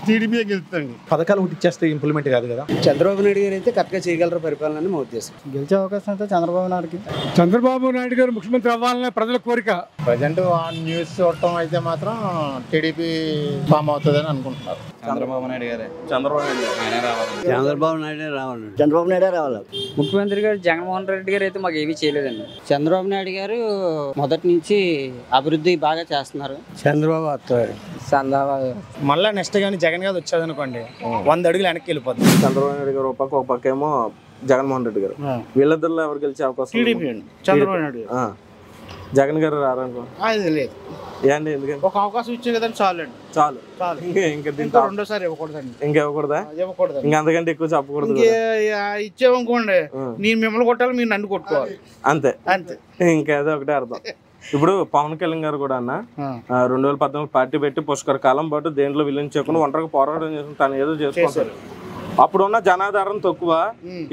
TDP గెలుస్తుంది. పథకాలు ఒకటి ఇచ్చేస్తే ఇంప్లిమెంట్ కాదు కదా. చంద్రబాబు నాయుడు గారు అయితే కరెక్ట్గా చేయగలరు పరిపాలన మా ఉద్దేశం. గెలిచే అవకాశం అయితే చంద్రబాబు నాయుడుకి. చంద్రబాబు నాయుడు గారు ముఖ్యమంత్రి అవ్వాలనే ప్రజల కోరిక. ప్రజెంట్ ఆ న్యూస్ చూడటం అయితే మాత్రం టీడీపీ ఫామ్ అవుతుందని అనుకుంటున్నారు. చంద్రబాబు నాయుడు గారే. చంద్రబాబు నాయుడే రావాలి. ముఖ్యమంత్రి గారు జగన్మోహన్ రెడ్డి గారు అయితే మాకు ఏమీ చేయలేదండి. చంద్రబాబు నాయుడు గారు మొదటి నుంచి అభివృద్ధి బాగా చేస్తున్నారు. చంద్రబాబు వస్తారు. మళ్ళీ నెక్స్ట్ కానీ జగన్ గారు వచ్చేది అనుకోండి 100 అడుగులు వెనక్కి వెళ్ళిపోతుంది. చంద్రబాబు నాయుడు గారు ఒక పక్క ఏమో జగన్మోహన్ రెడ్డి గారు, వీళ్ళిద్దరిలో ఎవరు గెలిచే అవకాశం? టీడీపీ అండి. చంద్రబాబు నాయుడు జగన్ గారు రారనుకో. లేదు ఏంటి ఎందుకంటే ఒక అవకాశం ఇచ్చే కదండి. చాలు ఇంకా దీంట్లో రెండోసారి ఇవ్వకూడదండి. ఇంకా ఇవ్వకూడదా? ఇంకా అంతకంటే ఎక్కువ చెప్పకూడదు. ఇచ్చేవనుకోండి నేను మిమ్మల్ని కొట్టాలి, మీరు నన్ను కొట్టుకోవాలి. అంతే. అంతే. ఇంకేదో ఒకటే అర్థం. ఇప్పుడు పవన్ కళ్యాణ్ గారు కూడా అన్న 2014 పార్టీ పెట్టి పుష్కర కాలం పాటు దేంట్లో విలీనం చేయకుండా ఒంటరిగా పోరాటం చేసుకుని తను ఏదో చేసుకుంటారు. అప్పుడున్న జనాధారణ తక్కువ,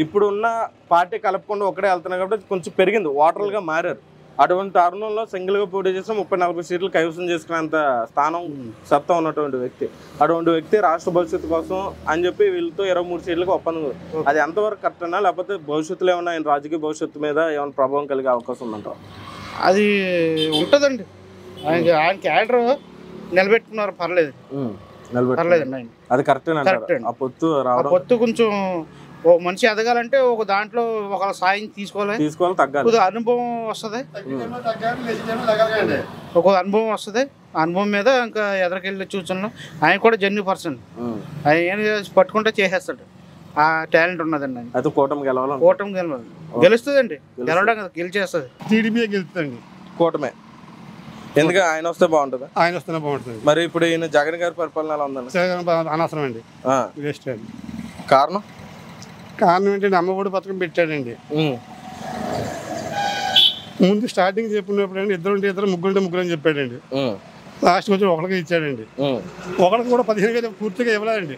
ఇప్పుడున్న పార్టీ కలపకుండా ఒకటే వెళ్తున్నాయి కాబట్టి కొంచెం పెరిగింది, ఓటర్లుగా మారారు. అటువంటి తరుణంలో సింగిల్ గా పోటీ చేసిన 34 సీట్లు కైవసం చేసుకునేంత స్థానం సత్తా ఉన్నటువంటి వ్యక్తి. అటువంటి వ్యక్తి రాష్ట్ర భవిష్యత్తు కోసం అని చెప్పి వీళ్ళతో 23 సీట్లకు ఒప్పందం. అది ఎంతవరకు కరెక్ట్ అన్నా, లేకపోతే భవిష్యత్తులో ఏమన్నా ఆయన రాజకీయ భవిష్యత్తు మీద ఏమైనా ప్రభావం కలిగే అవకాశం ఉందంట? అది ఉంటుందండి. ఆయన క్యాడర్ నిలబెట్టుకున్నారు, పర్లేదు. పర్లేదండి. అది కరెక్ట్. ఆ పొత్తు కొంచెం ఓ మనిషి ఎదగాలంటే ఒక దాంట్లో ఒక సాయం తీసుకోవాలి, తగ్గాలి. అనుభవం వస్తుంది, ఒక అనుభవం వస్తుంది. అనుభవం మీద ఇంకా ఎదరికెళ్ళి చూస్తున్నాం. ఆయన కూడా జెన్యూ పర్సన్. ఆయన ఏం పట్టుకుంటే చేసేస్తాడు. ఆ టాలెంట్ ఉన్నదండి. అయితే కూటమి గెలవాలి. గెలుస్తుందండి. గెలవడం కదా, గెలిచేస్తుంది. టీడీపీ గెలుస్తుంది. కూటమే. ఎందుకు ఆయన వస్తే బాగుంటుంది? ఆయన వస్తేనే బాగుంటుంది. మరి ఇప్పుడు ఈయన జగన్ గారి పరిపాలన ఎలా ఉందండి? అనవసరం అండి, వేస్ట్ అండి. కారణం ఏంటంటే అమ్మఒడి పథకం పెట్టాడండి. ముందు స్టార్టింగ్ చెప్పినప్పుడు అండి ఇద్దరు ముగ్గురు అని చెప్పాడండి. లాస్ట్ వచ్చి ఒకరికి ఇచ్చాడండి. ఒకరికి కూడా 15 పూర్తిగా ఇవ్వలేదండి.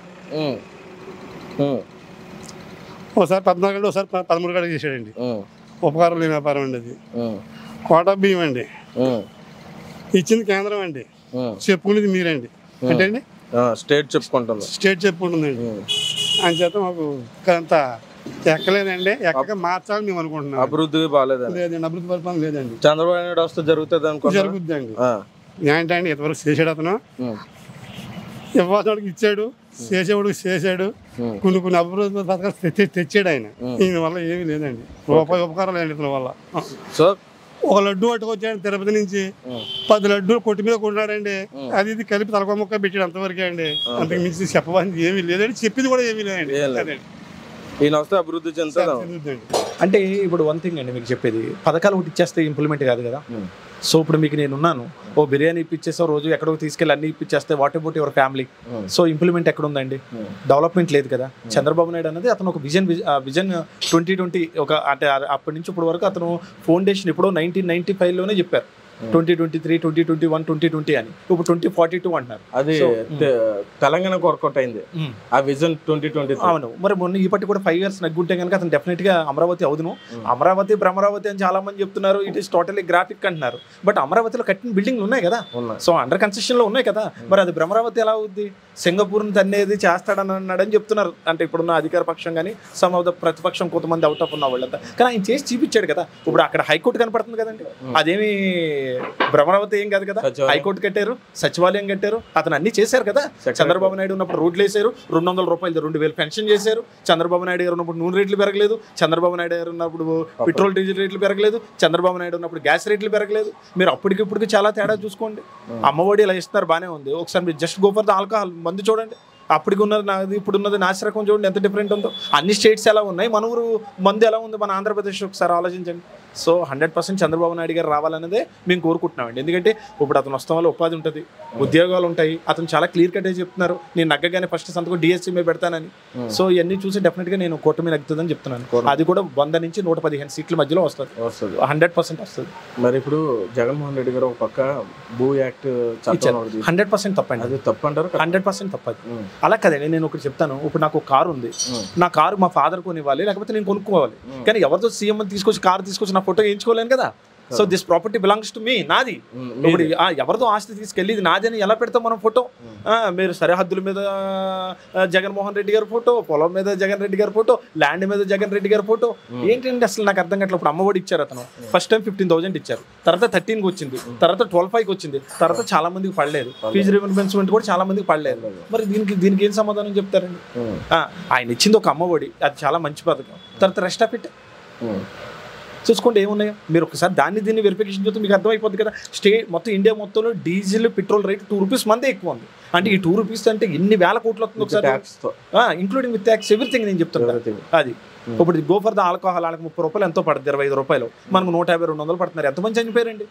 ఒకసారి 14 ఒకసారి 13 గంటలు చేశాడండి. ఉపకారం లేని వ్యాపారం అండి అది. కోటా బియ్యం అండి ఇచ్చింది కేంద్రం అండి, చెప్పుకునేది మీరండి. అంటే అండి స్టేట్ చెప్పుకుంటుందండి. అని చేత మాకు అంత ఎక్కలేదండి. ఎక్కగా మార్చాలని మేము అనుకుంటున్నాం. అభివృద్ధి బాగాలేదండి. లేదండి, అభివృద్ధి పరిపాలన లేదండి. చంద్రబాబు నాయుడు వస్తే జరుగుద్దండి. ఏంటండి ఇంతవరకు చేసాడు అతను. ఇవ్వాల్సినోడికి ఇచ్చాడు, చేసేవాడికి చేశాడు. కొన్ని అభివృద్ధి పథకాలు తెచ్చాడు ఆయన. దీని వల్ల ఏమీ లేదండి, రూపాయి ఉపకారం లేదండి ఇతని వల్ల. సో ఒక లడ్డు పట్టుకొచ్చాడు తిరుపతి నుంచి, 10 లడ్డూలు కొట్టి మీద కొన్నాడండి. అది ఇది కలిపి తలకొ మొక్క పెట్టాడు, అంతవరకే అండి. అంతకు మించి చెప్పడానికి ఏమీ లేదండి, చెప్పింది కూడా ఏమీ లేదండి. ఈయన వస్తే అభివృద్ధి చెందుతుంది. అంటే ఇప్పుడు వన్ థింగ్ అండి మీకు చెప్పేది, పథకాలు ఒకటి ఇచ్చేస్తే ఇంప్లిమెంట్ కాదు కదా. సో ఇప్పుడు మీకు నేను ఉన్నాను, ఓ బిర్యానీ ఇప్పించేసో రోజు ఎక్కడికి తీసుకెళ్ళి అన్ని ఇప్పించేస్తే what about your family? So implement ఎక్కడ ఉందండి? డెవలప్మెంట్ లేదు కదా. చంద్రబాబు నాయుడు అనేది అతను ఒక విజన్ 2020 ఒక అంటే అప్పటి నుంచి ఇప్పటి వరకు అతను ఫౌండేషన్ ఎప్పుడో 1995లోనే చెప్పారు 2023, 2021, 2020 అని. ఇప్పుడు 2042 అంటున్నారు. అది తెలంగాణ వర్కౌట్ అయింది ఆ విజన్ 2020. అవును, మరి మొన్న ఇప్పటికి కూడా 5 years నగ్గుంటే కనుక అతను డెఫినెట్ గా అమరావతి అవును. అమరావతి భ్రమరావతి అని చాలా మంది చెప్తున్నారు, ఇట్ ఈస్ టోటలీ గ్రాఫిక్ అంటున్నారు. బట్ అమరావతిలో కట్టిన బిల్డింగ్లు ఉన్నాయి కదా, సో అండర్ కన్స్ట్రక్షన్ లో ఉన్నాయి కదా. మరి అది భ్రమరావతి ఎలా అవుద్ది? సింగపూర్ తన్నేది చేస్తాడని అన్నాడని చెప్తున్నారు. అంటే ఇప్పుడున్న అధికార పక్షం కానీ సమ్ ఆఫ్ ద ప్రతిపక్షం కొంతమంది అవుట్ ఆఫ్ ఉన్న వాళ్ళంతా. కానీ ఆయన చేసి చూపించాడు కదా. ఇప్పుడు అక్కడ హైకోర్టు కనపడుతుంది కదండి, అదేమి భ్రమరావతి ఏం కాదు కదా. హైకోర్టు కట్టారు, సచివాలయం కట్టారు, అతను అన్ని చేశారు కదా. చంద్రబాబు నాయుడు ఉన్నప్పుడు రోడ్లు వేసారు, 200 రూపాయలు 2000 పెన్షన్ చేశారు. చంద్రబాబు నాయుడు గారు ఉన్నప్పుడు నూనె రేట్లు పెరగలేదు. చంద్రబాబు నాయుడు గారు ఉన్నప్పుడు పెట్రోల్ డీజిల్ రేట్లు పెరగలేదు. చంద్రబాబు నాయుడు ఉన్నప్పుడు గ్యాస్ రేట్లు పెరగలేదు. మీరు అప్పటికిప్పటికి చాలా తేడా చూసుకోండి. అమ్మఒడి ఇలా ఇస్తున్నారు, బాగానే ఉంది. ఒకసారి మీరు just go for the alcohol మందు చూడండి, అప్పటికి ఉన్నది నాది ఇప్పుడున్నది నాసిరకం చూడండి ఎంత డిఫరెంట్ ఉందో. అన్ని స్టేట్స్ ఎలా ఉన్నాయి, మన ఊరు మందు ఎలా ఉంది, మన ఆంధ్రప్రదేశ్ ఒకసారి ఆలోచించండి. సో 100% చంద్రబాబు నాయుడు గారు రావాలన్నదే మేము కోరుకుంటున్నామండి. ఎందుకంటే ఇప్పుడు అతను వస్తాం వల్ల ఉపాధి ఉంటుంది, ఉద్యోగాలు ఉంటాయి. అతను చాలా క్లియర్ కట్గా చెప్తున్నారు, నేను నగ్గగానే ఫస్ట్ సంతకం డిఎస్సీ మీద పెడతానని. సో ఇవన్నీ చూసి డెఫినెట్గా నేను కూటమి నగ్గుతుందని చెప్తున్నాను. అది కూడా 100 నుంచి 115 సీట్ల మధ్యలో వస్తుంది, 100% వస్తుంది. మరి ఇప్పుడు జగన్మోహన్ రెడ్డి గారు ఒక పక్క భూ యాక్ట్ 100% తప్పండి. అది తప్పంటారు? 100% తప్పదు. అలా కదండి, నేను ఒకటి చెప్తాను. ఇప్పుడు నాకు కారు ఉంది, నా కారు మా ఫాదర్ కొనివ్వాలి, లేకపోతే నేను కొనుక్కోవాలి. కానీ ఎవరితో సీఎం తీసుకొచ్చి కారు తీసుకొచ్చి నా ఫోటో వేయించుకోలేను కదా. So this property belongs to me, నాది. ఇప్పుడు ఎవరితో ఆస్తి తీసుకెళ్ళి ఇది నాది అని ఎలా పెడతాం మనం ఫోటో? మీరు సరిహద్దుల మీద జగన్మోహన్ రెడ్డి గారి ఫోటో, పొలం మీద జగన్ రెడ్డి గారి ఫోటో, ల్యాండ్ మీద జగన్ రెడ్డి గారి ఫోటో, ఏంటంటే అసలు నాకు అర్థం కావట్లేదు. ఇప్పుడు అమ్మఒడి ఇచ్చారు అతను, ఫస్ట్ టైం 15,000 ఇచ్చారు, తర్వాత 13కి వచ్చింది, తర్వాత 12,500కి వచ్చింది, తర్వాత చాలా మందికి పడలేదు, ఫీజు రీఇంబర్స్మెంట్ కూడా చాలా మందికి పడలేదు. మరి దీనికి ఏం సమాధానం చెప్తారండి? ఆయన ఇచ్చింది ఒక అమ్మఒడి, అది చాలా మంచి పథకం, తర్వాత రెస్ట్ ఆఫ్ ఇట్ చూసుకోండి ఏమున్నాయో. మీరు ఒకసారి దీన్ని వెరిఫికేషన్ చేస్తే మీకు అర్థమైపోద్ది కదా. మొత్తం ఇండియా మొత్తంలో డీజిల్ పెట్రోల్ రేట్ 2 రూపీస్ మందే ఎక్కువ ఉంది. అంటే ఈ 2 రూపీస్ అంటే ఎన్ని వేల కోట్లు వస్తుంది ఒకసారి, ఇంక్లూడింగ్ విత్ ట్యాక్స్ ఎవ్రీథింగ్. నేను చెప్తాను అది. ఇప్పుడు గో ఫర్ ద ఆల్కహాల్, వాళ్ళకి 30 రూపాయలు ఎంతో పడుతుంది, 25 రూపాయలు, మనకు 150-200 పడుతున్నారు. ఎంతమంది చనిపోయారండి?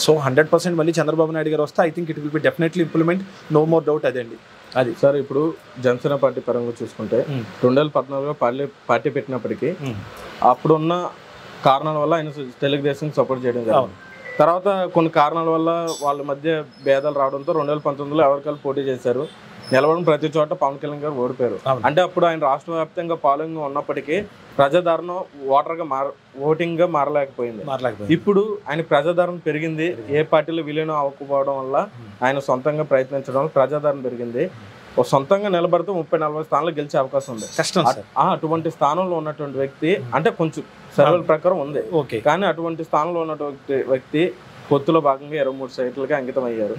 సో 100% మళ్ళీ చంద్రబాబు నాయుడు గారు వస్తే I think it will be definitely implement, no more doubt. అదే అండి అది. సార్ ఇప్పుడు జనసేన పార్టీ పరంగా చూసుకుంటే 2014లో పార్టీ పెట్టినప్పటికీ అప్పుడున్న కారణాల వల్ల ఆయన తెలుగుదేశం సపోర్ట్ చేయడం జరిగింది. తర్వాత కొన్ని కారణాల వల్ల వాళ్ళ మధ్య భేదాలు రావడంతో 2019లో ఎవరికాలు పోటీ చేశారు. నిలబడిన ప్రతి చోట పవన్ కళ్యాణ్ గారు ఓడిపోయారు. అంటే అప్పుడు ఆయన రాష్ట్ర వ్యాప్తంగా ఫాలోయింగ్ ఉన్నప్పటికీ ప్రజాదరణ ఓటింగ్ గా మారలేకపోయింది. ఇప్పుడు ఆయన ప్రజాదరణ పెరిగింది, ఏ పార్టీలో విలీనం అవ్వకపోవడం వల్ల ఆయన సొంతంగా ప్రయత్నించడం వల్ల ప్రజాదరణ పెరిగింది. సొంతంగా నిలబడితే 30-40 స్థానాలు గెలిచే అవకాశం ఉంది. కష్టం. అటువంటి స్థానంలో ఉన్నటువంటి వ్యక్తి, అంటే కొంచెం సర్వేల ప్రకారం ఉంది ఓకే, కానీ అటువంటి స్థానంలో ఉన్నటువంటి వ్యక్తి పొత్తులో భాగంగా 23 సీట్లుగా అంకితం అయ్యారు.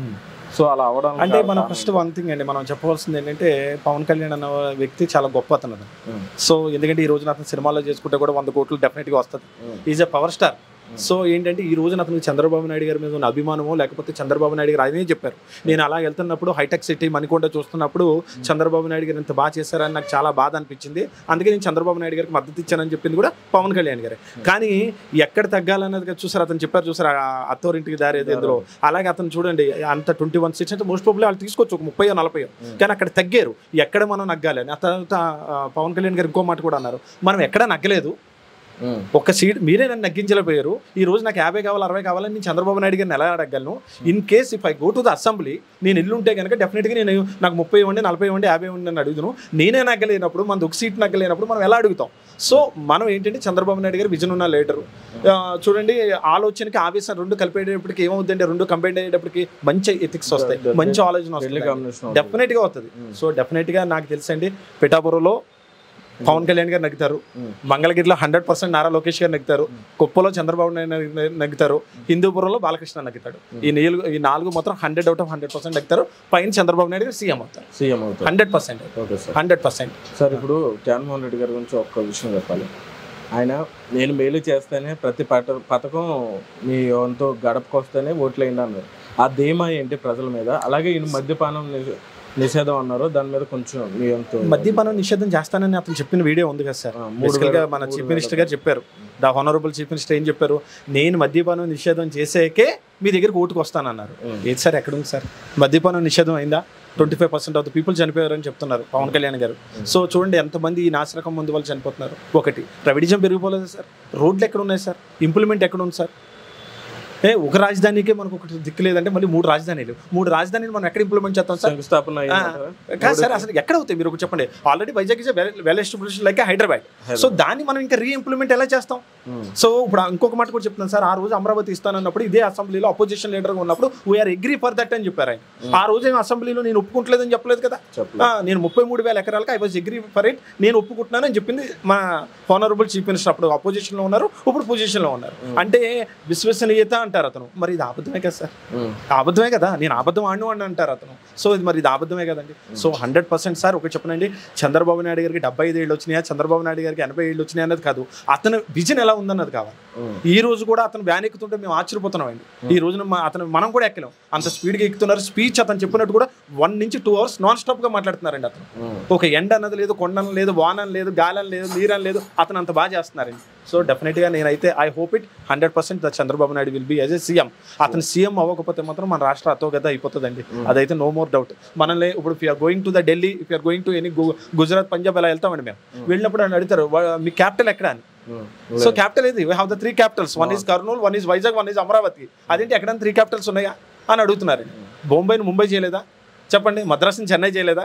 సో అలా అవడం అంటే మనం ఫస్ట్ వన్ థింగ్ అండి మనం చెప్పవలసింది ఏంటంటే, పవన్ కళ్యాణ్ అన్న వ్యక్తి చాలా గొప్ప అతను. సో ఎందుకంటే ఈ రోజున అతను సినిమాలో చేసుకుంటే కూడా 100 కోట్లు డెఫినెట్గా వస్తుంది. Is a power star. So ఏంటంటే ఈ రోజున అతనికి చంద్రబాబు నాయుడు గారి మీద ఉన్న అభిమానమో, లేకపోతే చంద్రబాబు నాయుడు గారు అదే చెప్పారు, నేను అలా వెళ్తున్నప్పుడు హైటెక్ సిటీ మణికొండ చూస్తున్నప్పుడు చంద్రబాబు నాయుడు గారు ఇంత బాగా చేశారని నాకు చాలా బాధ అనిపించింది, అందుకే నేను చంద్రబాబు నాయుడు గారికి మద్దతు ఇచ్చానని చెప్పింది కూడా పవన్ కళ్యాణ్ గారే. కానీ ఎక్కడ తగ్గాలన్నది చూసారు, అతను చెప్పారు చూసారు అత్తోరింటికి దారి ఎందులో. అలాగే అతను చూడండి అంత 21 సీట్స్ అంటే మోస్ట్ ప్రాబ్లీ వాళ్ళు తీసుకోవచ్చు, ఒక 30-40, కానీ అక్కడ తగ్గారు. ఎక్కడ మనం నగ్గాలి అని. ఆ తర్వాత పవన్ కళ్యాణ్ గారు ఇంకో మాట కూడా అన్నారు, మనం ఎక్కడ నగ్గలేదు, ఒక సీట్ మీరే నన్ను నగ్గించలేకపోయారు, ఈ రోజు నాకు 50 కావాలి 60 కావాలని నేను చంద్రబాబు నాయుడు గారిని ఎలా అడగలను. In case if I go to the assembly, నేను ఇల్లు ఉంటే కనుక డెఫినెట్గా నేను నాకు 30 ఇవ్వండి 40 ఇవ్వండి 50 ఇవ్వండి అని అడుగుతాను. నేనే నగ్గలేనప్పుడు, మనది ఒక సీట్ నగ్గలేనప్పుడు మనం ఎలా అడుగుతాం? సో మనం ఏంటంటే చంద్రబాబు నాయుడు గారు విజన్ ఉన్న లీడరు. చూడండి ఆలోచనకి ఆవేశం రెండు కలిపేటప్పటికి ఏమవుతుందంటే, రెండు కంబైన్ అయ్యేటప్పటికి మంచి ఎథిక్స్ వస్తాయి, మంచి ఆలోచన వస్తుంది, డెఫినెట్గా వస్తుంది. సో డెఫినెట్గా నాకు తెలుసండి పిఠాపురంలో పవన్ కళ్యాణ్ గారు నగ్గుతారు, మంగళగిరిలో 100% నారా లోకేష్ గారు నగ్గుతారు, కుప్పలో చంద్రబాబు నాయుడు నగ్గుతారు, హిందూపురంలో బాలకృష్ణ నగ్గుతాడు. ఈ 4 మొత్తం 100% నగ్గుతారు. పైన చంద్రబాబు నాయుడు గారు సీఎం అవుతారు 100%. 100%. సార్ ఇప్పుడు జగన్మోహన్ రెడ్డి గారి గురించి ఒక్క విషయం చెప్పాలి. ఆయన నేను మేలు చేస్తేనే ప్రతి పథకం మీ వంతు గడపకు వస్తేనే ఓట్లు అయింది అన్నారు. ఆ ధీమా ఏంటి ప్రజల మీద? అలాగే ఈయన మద్యపానం నిషేధం అన్నారు, దాని మీద కొంచెం మీ వంతు. మద్యపానం నిషేధం చేస్తానని అతను చెప్పిన వీడియో ఉంది కదా సార్. బేసికల్గా మన చీఫ్ మినిస్టర్ గారు చెప్పారు, ద హానరబుల్ చీఫ్ మినిస్టర్ ఏం చెప్పారు, నేను మద్యపానం నిషేధం చేసేకే మీ దగ్గరికి ఓటుకు వస్తానన్నారు. ఏది సార్ ఎక్కడ ఉంది సార్? మద్యపానం నిషేధం అయిందా? 25% ఆఫ్ ద పీపుల్ చనిపోయారని చెప్తున్నారు పవన్ కళ్యాణ్ గారు. సో చూడండి ఎంతమంది ఈ నాశరకం మందు వాళ్ళు చనిపోతున్నారు. ఒకటి రవిడిజం పెరిగిపోలేదు సార్, రోడ్లు ఎక్కడ ఉన్నాయి సార్, ఇంప్లిమెంట్ ఎక్కడ ఉంది సార్? ఒక రాజధానికే మనకు ఒకటి దిక్కు లేదంటే మళ్ళీ 3 రాజధానులు మనం ఎక్కడ ఇంప్లిమెంట్ చేస్తాం సార్? కాదు సార్, అసలు ఎక్కడ అవుతాయి మీరు చెప్పండి. Already Vizag is well established like Hyderabad. So దాన్ని మనం ఇంకా రీఇంప్లిమెంట్ ఎలా చేస్తాం? సో ఇప్పుడు ఇంకొక మాట కూడా చెప్తున్నాను సార్, ఆ రోజు అమరావతి ఇస్తానన్నప్పుడు ఇదే అసెంబ్లీలో అపోజిషన్ లీడర్గా ఉన్నప్పుడు వీఆర్ అగ్రీ ఫర్ దట్ అని చెప్పారు ఆయన. ఆ రోజు అసెంబ్లీలో నేను ఒప్పుకుంటలేదని చెప్పలేదు కదా, నేను 33,000 ఎకరాలకు I was agree for it, నేను ఒప్పుకుంటున్నానని చెప్పింది మా హానరబుల్ చీఫ్ మినిస్టర్. అప్పుడు అపోజిషన్లో ఉన్నారు, ఇప్పుడు పొజిషన్లో ఉన్నారు. అంటే విశ్వసనీయత అంటారు అతను. మరి ఇది అబద్ధమే కదా సార్? అబద్ధమే కదా, నేను అబద్ధం ఆడిను అంటారు అతను. సో ఇది మరి ఇది అబద్ధమే కదండి. సో 100% సార్ ఒకటి చెప్పనండి, చంద్రబాబు నాయుడు గారికి 75 ఏళ్ళు వచ్చినాయా, చంద్రబాబు నాయుడు గారికి 80 ఏళ్ళు వచ్చినాయి అన్నది కాదు, అతను విజన్ ఎలా ఉందన్నది కావాలి. ఈ రోజు కూడా అతను వ్యాన్ ఎక్కుతుంటే మేము ఆశ్చర్యపోతున్నాం అండి. ఈ రోజున మనం కూడా ఎక్కలేం, అంత స్పీడ్గా ఎక్కుతున్నారు. స్పీచ్ అతను చెప్పినట్టు కూడా 1 నుంచి 2 hours నాన్ స్టాప్గా మాట్లాడుతున్నారండి అతను. ఒక ఎండ అన్నది లేదు, కొండ లేదు, వాన లేదు, గాలి లేదు, నీరని లేదు, అతను అంత బాగా చేస్తున్నారండి. సో డెఫినెట్గా నేనైతే I hope it 100% the Chandrababu Naidu will be as a CM. అతను సీఎం అవ్వకపోతే మాత్రం మన రాష్ట్ర అతోగత అయిపోతుందండి, అదైతే నో మోర్ డౌట్. మనల్ని ఇప్పుడు if you're going to the Delhi, if you're going to any Gujarat, Punjab అలా వెళ్తామండి మేము. వెళ్ళినప్పుడు నన్ను అడుగుతారు మీ క్యాపిటల్ ఎక్కడ అని. సో క్యాపిటల్ ఇది, we have the 3 capitals, 1 is Kurnool, 1 is Vizag, 1 is Amaravati. అదేంటి ఎక్కడైనా 3 capitals ఉన్నాయా అని అడుగుతున్నారు. బొంబాయిని ముంబై చేయలేదా? చెప్పండి, మద్రాసుని చెన్నై చేయలేదా,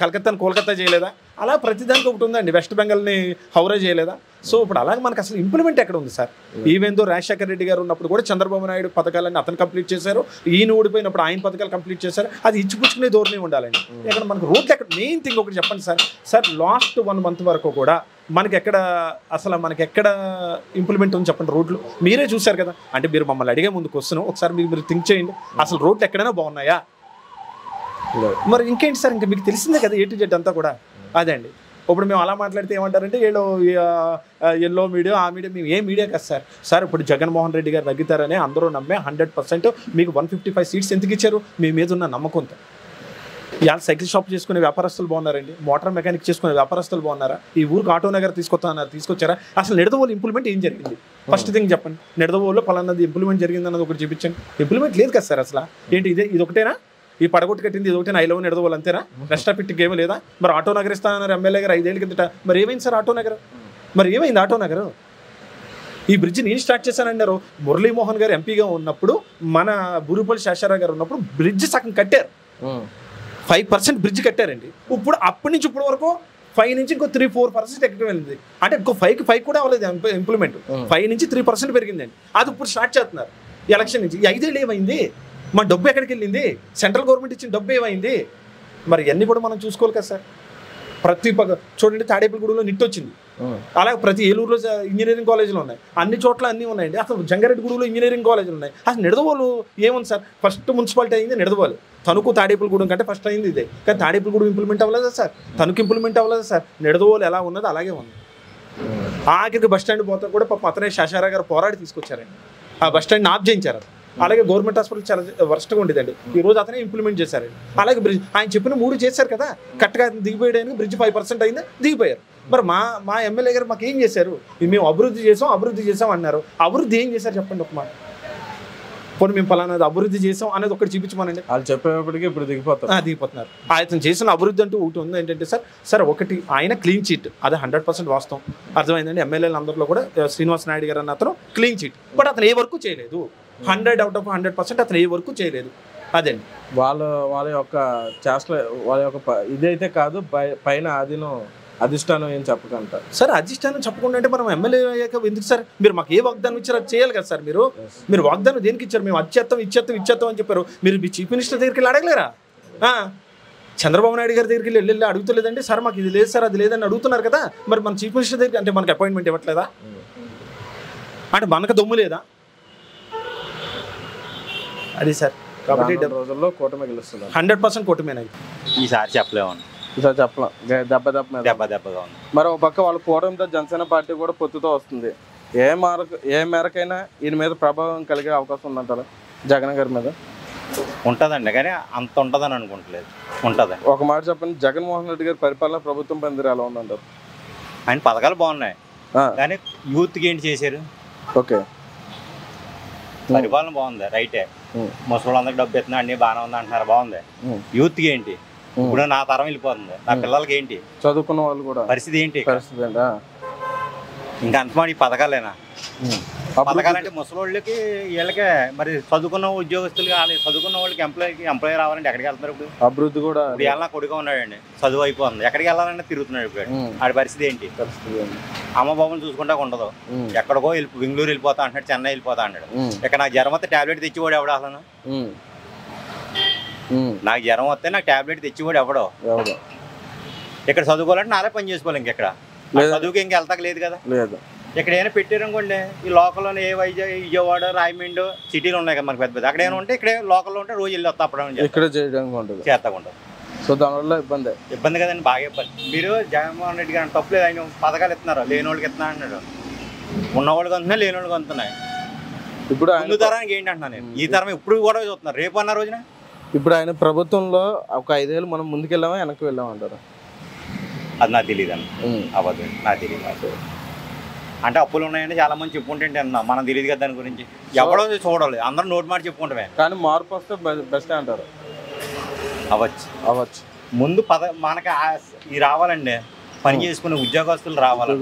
కలకత్తా చేయలేదా? అలా ప్రతిదానికి ఒకటి ఉందండి. వెస్ట్ బెంగాల్ని హౌరా చేయలేదా? సో ఇప్పుడు అలాగే మనకు అసలు ఇంప్లిమెంట్ ఎక్కడ ఉంది సార్? ఈవెందో రాజశేఖర రెడ్డి గారు ఉన్నప్పుడు కూడా చంద్రబాబు నాయుడు పథకాలన్నీ అతను కంప్లీట్ చేశారు, ఈయన ఓడిపోయినప్పుడు ఆయన పథకాలు కంప్లీట్ చేశారు. అది ఇచ్చిపుచ్చుకునే ధోరణి ఉండాలండి. ఇక్కడ మనకు రోడ్లు ఎక్కడ మెయిన్ థింగ్ ఒకటి చెప్పండి సార్ లాస్ట్ 1 month వరకు కూడా మనకి ఎక్కడ ఇంప్లిమెంట్ ఉంది చెప్పండి? రోడ్లు మీరే చూశారు కదా. అంటే మీరు మమ్మల్ని అడిగే ముందుకు వస్తున్నాం, ఒకసారి మీరు థింక్ చేయండి, అసలు రోడ్లు ఎక్కడైనా బాగున్నాయా? మరి ఇంకేంటి సార్, ఇంకా మీకు తెలిసిందే కదా A to Z అంతా కూడా. అదే అండి. ఇప్పుడు మేము అలా మాట్లాడితే ఏమంటారంటే ఎల్లో మీడియా ఆ మీడియా, మేము ఏ మీడియా కదా సార్ ఇప్పుడు జగన్మోహన్ రెడ్డి గారు తగ్గుతారని అందరూ నమ్మే 100% మీకు 155 seats ఎందుకు ఇచ్చారు? మీ మీద ఉన్న నమ్మకంతో. ఇవాళ సైకిల్ షాప్ చేసుకునే వ్యాపారస్తులు బాగున్నారండి, మోటార్ మెకానిక్ చేసుకునే వ్యాపారస్తులు బాగున్నారా? ఈ ఊరికి ఆటో నగర్ తీసుకొచ్చారా? అసలు నిడదవోలు ఇంప్లిమెంట్ ఏం జరిగింది? ఫస్ట్ థింగ్ చెప్పండి. నిడదవోలు పలానాది ఇంప్లిమెంట్ జరిగింది అన్నది ఒకటి చూపించండి. ఇంప్లిమెంట్ లేదు కదా సార్ అసలు. ఏంటి ఇది ఒకటేనా? ఈ పడగొట్టు కట్టింది ఇది ఒకటేనా? ఐలో నిడదవోలు అంతేనా? రెస్ట్ ఆఫ్ ఇట్కి ఏమీ లేదా? మరి ఆటో నగర్ ఇస్తానన్నారు ఎమ్మెల్యే గారు 5 ఏళ్ళ కిందట. మరి ఏమైంది సార్ ఆటో నగర్? మరి ఏమైంది ఆటో నగర్? ఈ బ్రిడ్జ్ నేను స్టార్ట్ చేశానన్నారు. మురళీమోహన్ గారు ఎంపీగా ఉన్నప్పుడు, మన బూరుపల్లి శేషారావు గారు ఉన్నప్పుడు బ్రిడ్జ్ సగం కట్టారు. 5% బ్రిడ్జ్ కట్టారండి. ఇప్పుడు అప్పటి నుంచి ఇప్పటి వరకు 5 నుంచి ఇంకో 3-4% ఎక్కువ వెళ్ళింది. అంటే ఇంకో 5 కూడా అవ్వలేదు ఇంప్లిమెంట్. 5 నుంచి 3% పెరిగిందండి. అది ఇప్పుడు స్టార్ట్ చేస్తున్నారు ఎలక్షన్ నుంచి. 5 ఏళ్ళు ఏమైంది? మన డబ్బు ఎక్కడికి వెళ్ళింది? సెంట్రల్ గవర్నమెంట్ ఇచ్చిన డబ్బు ఏమైంది? మరి ఇవన్నీ కూడా మనం చూసుకోవాలి కదా సార్. ప్రతి చూడండి, తాడేపల్లిగూడలో నిట్ వచ్చింది, అలాగే ప్రతి ఏలూరులో ఇంజనీరింగ్ కాలేజీలు ఉన్నాయి, అన్ని చోట్ల అన్నీ ఉన్నాయండి. అసలు జంగారెడ్డిగూడలో ఇంజనీరింగ్ కాలేజీలు ఉన్నాయి. అసలు నిడదవోలు ఏముంది సార్? ఫస్ట్ మున్సిపాలిటీ అయింది నిడదవోలు. తణుకు తాడేపల్లిగూడెం కంటే ఫస్ట్ అయింది ఇదే. కానీ తాడేపల్లిగూడెం ఇంప్లిమెంట్ అవ్వలేదా సార్? తణుకు ఇంప్లిమెంట్ అవ్వలేదా సార్? నిడదవోలు ఎలా ఉన్నదో అలాగే ఉంది. ఆఖరికి బస్ స్టాండ్ పోతే కూడా పాపం అతనే శేషారావు గారు పోరాడి తీసుకొచ్చారండి. ఆ బస్ స్టాండ్ని ఆఫ్ చేయించారు. అలాగే గవర్నమెంట్ హాస్పిటల్ చాలా వర్స్ట్గా ఉండేదండి. ఈ రోజు అతనే ఇంప్లిమెంట్ చేశారండి. అలాగే బ్రిడ్జ్ ఆయన చెప్పిన 3 చేశారు కదా, కరెక్ట్గా దిగిపోయడానికి బ్రిడ్జ్ 5% అయిందా? దిగిపోయారు. మరి మా ఎమ్మెల్యే గారు మాకు ఏం చేశారు? మేము అభివృద్ధి చేసాం అన్నారు. అభివృద్ధి ఏం చేశారు చెప్పండి ఒక మాట. పోనీ మేము పలానాది అభివృద్ధి చేసాం అనేది ఒకటి చూపించమనండి. వాళ్ళు చెప్పేప్పటికీ ఇప్పుడు దిగిపోతున్నారు. ఆయన చేసిన అభివృద్ధి అంటూ ఒకటి ఉంది. ఏంటంటే సార్ ఒకటి ఆయన క్లీన్ చిట్, అది 100% వాస్తవం. అర్థమైందండి. ఎమ్మెల్యేలు అందరిలో కూడా శ్రీనివాస్ నాయుడు గారు అన్న అతను క్లీన్ చిట్, బట్ అతను ఏ వర్క్ చేయలేదు. 100 out of 100% అతను ఏ వర్క్ చేయలేదు. అదండి వాళ్ళ యొక్క చేష్టలు, వాళ్ళ యొక్క ఇదైతే కాదు, పైన అధిష్టానం ఏం చెప్పకంట సార్. అధిష్టానం చెప్పకుండా అంటే మనం ఎమ్మెల్యే అయ్యాక ఎందుకు సార్? మీరు మాకు ఏ వాగ్దానం ఇచ్చారో అది చేయాలి కదా సార్. మీరు వాగ్దానం దేనికి ఇచ్చారు? మేము ఇచ్చేస్తాం అని చెప్పారు. మీరు మీ చీఫ్ మినిస్టర్ దగ్గరికి వెళ్ళి అడగలేరా? చంద్రబాబు నాయుడు గారి దగ్గరికి వెళ్ళి అడుగుతలేదండి సార్, మాకు ఇది లేదు సార్, అది లేదని అడుగుతున్నారు కదా. మరి మన చీఫ్ మినిస్టర్ దగ్గర అంటే మనకు అపాయింట్మెంట్ ఇవ్వట్లేదా? అంటే మనకు దమ్ము లేదా? అది సార్. కాబట్టి రోజుల్లో కూటమి గెలుస్తుంది. 100% కూటమేనా? ఈసారి చెప్పలేము. ఈసారి చెప్పలేం. దెబ్బగా ఉంది. మరి ఒక పక్క వాళ్ళ కూటమితో జనసేన పార్టీ కూడా పొత్తుతో వస్తుంది. ఏ మేరకైనా ఈయన మీద ప్రభావం కలిగే అవకాశం ఉందంటారా జగన్ గారి మీద? ఉంటుందండి, కానీ అంత ఉంటుందని అనుకుంటలేదు. ఉంటుందండి. ఒక మాట చెప్పండి, జగన్మోహన్ రెడ్డి గారి పరిపాలన ప్రభుత్వం పనితీరు ఎలా ఉందంటారు? ఆయన పథకాలు బాగున్నాయి, కానీ యూత్కి ఏంటి చేశారు? ఓకే, పరిపాలన బాగుంది, రైటే. ముసలిళ్ళందరికి డబ్బు ఎత్తున్నా అన్ని బాగానే ఉంది అంటున్నారు, బాగుంది. యూత్కి ఏంటి? ఇప్పుడు నా తరం వెళ్ళిపోతుంది, నా పిల్లలకి ఏంటి? చదువుకున్న వాళ్ళు కూడా పరిస్థితి ఏంటి? ఇంకా అంతమాడి పథకాలేనా? పథకాలంటే ముసలోళ్ళకి వీళ్ళకే మరి చదువుకున్న ఉద్యోగస్తులు కావాలి. చదువుకున్న వాళ్ళకి ఎంప్లాయీ రావాలంటే ఎక్కడికి వెళ్తున్నారు? ఇప్పుడు అభివృద్ధి కూడా ఇప్పుడు ఎలా కొడుగా ఉన్నాడండి, చదువు అయిపోతుంది, ఎక్కడికి వెళ్ళాలంటే తిరుగుతున్నాడు. ఇప్పుడు ఆడి పరిస్థితి ఏంటి? అమ్మ బాబుని చూసుకుంటా ఉండదు, ఎక్కడికో బెంగళూరు వెళ్ళిపోతా అంటున్నాడు, చెన్నై వెళ్ళిపోతా అన్నాడు. ఇక్కడ నాకు జ్వరం వస్తే టాబ్లెట్ తెచ్చివాడు ఎవడు? అసలు నాకు జ్వరం వస్తే నాకు టాబ్లెట్ తెచ్చివాడు ఎవడో? ఇక్కడ చదువుకోవాలంటే నాలే పని చేసుకోవాలి. ఇంకెక్కడ చదువుకి ఇంక వెళ్తాక లేదు కదా. ఇక్కడ ఏమైనా పెట్టారనుకోండి, ఈ లోకల్లోనే ఏ విజయవాడ, రాయమండ్రి సిటీలు ఉన్నాయి కదా మనకి పెద్ద పెద్ద, అక్కడ ఏమైనా ఉంటే ఇక్కడే లోకల్లో ఉంటే రోజు వెళ్ళి వస్తా అప్పుడు చేస్తా ఉంటుంది. సో దానివల్ల ఇబ్బంది కదండి, బాగా ఇబ్బంది. మీరు జగన్మోహన్ రెడ్డి గారు తప్పులేదు, ఆయన పథకాలు ఇస్తున్నారు, లేని వాళ్ళకి ఇస్తున్నా అన్నాడు. ఉన్నవాళ్ళకి అంటున్నాయి, లేని వాళ్ళకి అందుతున్నాయి. ఇప్పుడు ముందు తరానికి ఏంటి అంటున్నా నేను, ఈ తరం ఇప్పుడు కూడా చూస్తున్నారు, రేపు అన్న రోజున. ఇప్పుడు ఆయన ప్రభుత్వంలో ఒక 5 ఏళ్ళు మనం ముందుకెళ్ళామా వెనక్కి వెళ్ళామంటారు? అది నాకు తెలియదు అండి, అవ్వదు, నాకు తెలియదు. అంటే అప్పులు ఉన్నాయని చాలా మంది చెప్పుకుంటే అన్నా, మనం తెలియదు కదా దాని గురించి. ఎవడో చూడాలి, అందరూ నోటి మాట చెప్పుకుంటామే. కానీ మార్పు వస్తే బెస్ట్ అంటారు. అవ్వచ్చు. ముందు మనకి ఈ రావాలండి, పని చేసుకునే ఉద్యోగస్తులు రావాలి,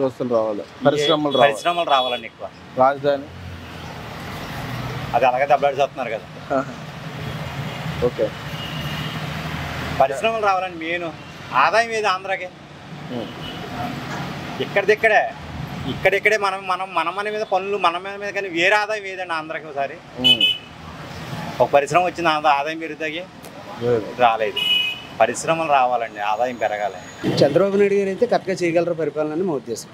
పరిశ్రమలు రావాలండి ఎక్కువ. రాజధాని అది అలాగే దెబ్బలాడి చేస్తున్నారు కదా. ఓకే, పరిశ్రమలు రావాలండి మెయిన్. ఆదాయం ఏది ఆంధ్రాకి? ఇక్కడిక్కడే మన మీద పనులు మన మీద కానీ వేరే ఆదాయం ఏదండి ఆంధ్రాకి? ఒకసారి ఒక పరిశ్రమ వచ్చింది, ఆదాయం పెరుగుతాయి, రాలేదు. పరిశ్రమలు రావాలండి, ఆదాయం పెరగాలి. చంద్రబాబు నాయుడు గారు అయితే కరెక్ట్గా చేయగలరు పరిపాలన మా ఉద్దేశం.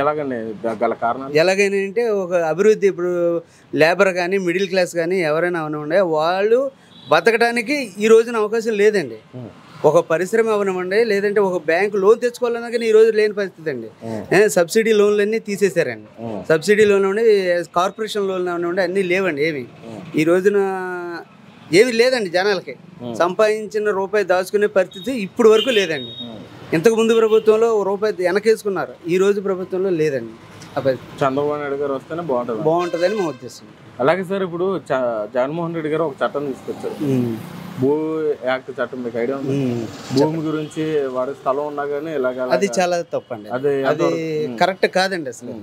ఎలాగండి గల కారణం? ఎలాగైనా అంటే ఒక అభివృద్ధి, ఇప్పుడు లేబర్ కానీ మిడిల్ క్లాస్ కానీ ఎవరైనా అవనివ్వండి, వాళ్ళు బతకడానికి ఈ రోజున అవకాశం లేదండి. ఒక పరిశ్రమ అవనివ్వండి, లేదంటే ఒక బ్యాంకు లోన్ తెచ్చుకోవాలన్నా కానీ ఈ రోజు లేని పరిస్థితి అండి. సబ్సిడీ లోన్లన్నీ తీసేశారండి. సబ్సిడీ లోన్లు ఉండి, కార్పొరేషన్ లోన్లు అవనివ్వండి, అన్నీ లేవండి. ఏమి ఈ రోజున ఏమి లేదండి. జనాలకి సంపాదించిన రూపాయి దాచుకునే పరిస్థితి ఇప్పుడు వరకు లేదండి. ఇంతకు ముందు ప్రభుత్వంలో రూపాయి వెనకేసుకున్నారు, ఈ రోజు ప్రభుత్వంలో లేదండి. చంద్రబాబు నాయుడు గారు వస్తేనే బాగుంటుందని మా ఉద్దేశం. అలాగే సార్, ఇప్పుడు జగన్మోహన్ రెడ్డి గారు ఒక చట్టం తీసుకొచ్చారు, భూ యాక్ట్ చట్టం. మీకు ఐడియా ఉంది? భూమి గురించి వాడి స్థలం ఉన్నా కానీ ఇలాగ, అది చాలా తప్పండి. అది కరెక్ట్ కాదండి అసలు.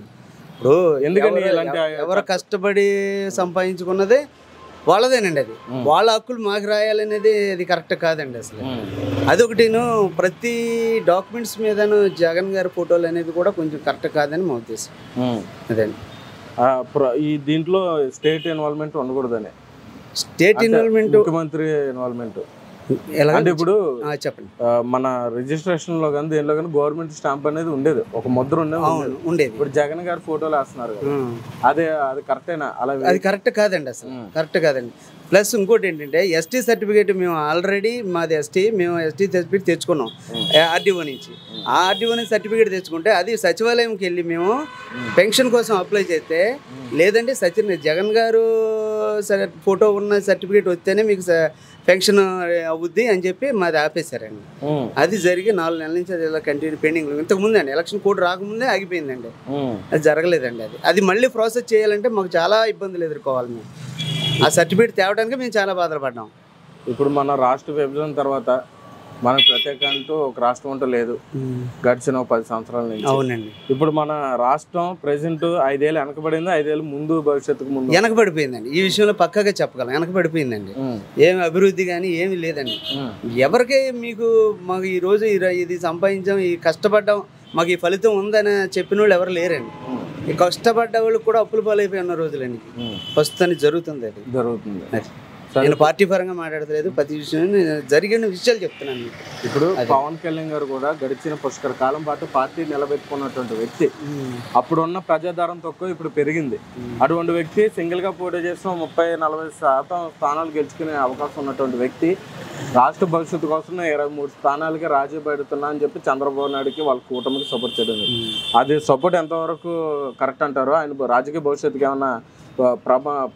ఇప్పుడు ఎందుకంటే ఎవరు కష్టపడి సంపాదించుకున్నదే వాళ్ళదేనండి. అది వాళ్ళ హక్కులు మాకు రాయాలనేది అది కరెక్ట్ కాదండి అసలు. అదొకటిను ప్రతి డాక్యుమెంట్స్ మీదను జగన్ గారి ఫోటోలు అనేది కూడా కొంచెం కరెక్ట్ కాదని మా ఉద్దేశం. అదండి. ఈ దీంట్లో స్టేట్ ఇన్వాల్వ్మెంట్ ఉండకూడదని. స్టేట్ ఇన్వాల్వ్మెంట్, ముఖ్యమంత్రి ఇన్వాల్వ్మెంట్ అంటే ఇప్పుడు చెప్పండి. మన రిజిస్ట్రేషన్ లో కానీ దేనిలో కానీ గవర్నమెంట్ స్టాంప్ అనేది ఉండేది, ఒక ముద్ర ఉండేది. ఇప్పుడు జగన్ గారి ఫోటోలు వేస్తున్నారు, అది కరెక్టేనా? అలా అది కరెక్ట్ కాదండి అసలు, కరెక్ట్ కాదండి. ప్లస్ ఇంకోటి ఏంటంటే ఎస్టీ సర్టిఫికేట్ మేము ఆల్రెడీ మాది మేము ఎస్టీ సర్టిఫికేట్ తెచ్చుకున్నాం ఆర్డీఓ నుంచి. ఆ ఆర్డీఓ నుంచి సర్టిఫికేట్ తెచ్చుకుంటే అది సచివాలయంకి వెళ్ళి మేము పెన్షన్ కోసం అప్లై చేస్తే, లేదంటే జగన్ గారు ఫోటో ఉన్న సర్టిఫికేట్ వస్తేనే మీకు పెన్షన్ అవుద్ది అని చెప్పి మాది ఆపేశారండి. అది జరిగి 4 నెలల నుంచి అది ఇలా కంటిన్యూ పెండింగ్. ఇంతకు ముందే అండి, ఎలక్షన్ కోడ్ రాకముందే ఆగిపోయిందండి. అది జరగలేదండి. అది మళ్ళీ ప్రాసెస్ చేయాలంటే మాకు చాలా ఇబ్బందులు ఎదుర్కోవాలి. మేము ఆ సర్టిఫికేట్ తేవడానికి మేము చాలా బాధలు పడ్డాం. ఇప్పుడు మన రాష్ట్ర విభజన తర్వాత మనకు ప్రత్యేక అంటూ ఒక రాష్ట్రం అంటూ లేదు గడిచిన 10 సంవత్సరాల నుంచి. అవునండి. ఇప్పుడు మన రాష్ట్రం ప్రెసెంట్ 5 ఏళ్ళు వెనకబడింది, 5 ఏళ్ళు ముందు భవిష్యత్తుకు ముందు వెనకబడిపోయిందండి. ఈ విషయంలో పక్కాగా చెప్పగలం, వెనకబడిపోయిందండి. ఏమి అభివృద్ధి కానీ ఏమి లేదండి. ఎవరికే మీకు మాకు ఈ రోజు ఇది సంపాదించాం, ఈ కష్టపడ్డాం, మాకు ఈ ఫలితం ఉందని చెప్పిన వాళ్ళు ఎవరు లేరండి. ఈ కష్టపడ్డ వాళ్ళకి కూడా అప్పుల పాలైపోయి ఉన్న రోజులండి. ప్రస్తుతానికి జరుగుతుంది, అది జరుగుతుంది. నేను పార్టీ పరంగా మాట్లాడలేదు, ప్రతి విషయం జరిగిన విషయాలు చెప్తున్నాను. ఇప్పుడు పవన్ కళ్యాణ్ గారు కూడా గడిచిన పుష్కర కాలం పాటు పార్టీ నిలబెట్టుకున్నటువంటి వ్యక్తి. అప్పుడున్న ప్రజాదరణ తక్కువ, ఇప్పుడు పెరిగింది. అటువంటి వ్యక్తి సింగిల్ గా పోటీ చేసిన 30-40% స్థానాలు గెలుచుకునే అవకాశం ఉన్నటువంటి వ్యక్తి రాష్ట్ర భవిష్యత్తు కోసం 23 స్థానాలకి రాజీ పడుతున్నా అని చెప్పి చంద్రబాబు నాయుడుకి వాళ్ళ కూటమికి సపోర్ట్ చేయడం. అది సపోర్ట్ ఎంతవరకు కరెక్ట్ అంటారు? ఆయన రాజకీయ భవిష్యత్తుకి ఏమన్నా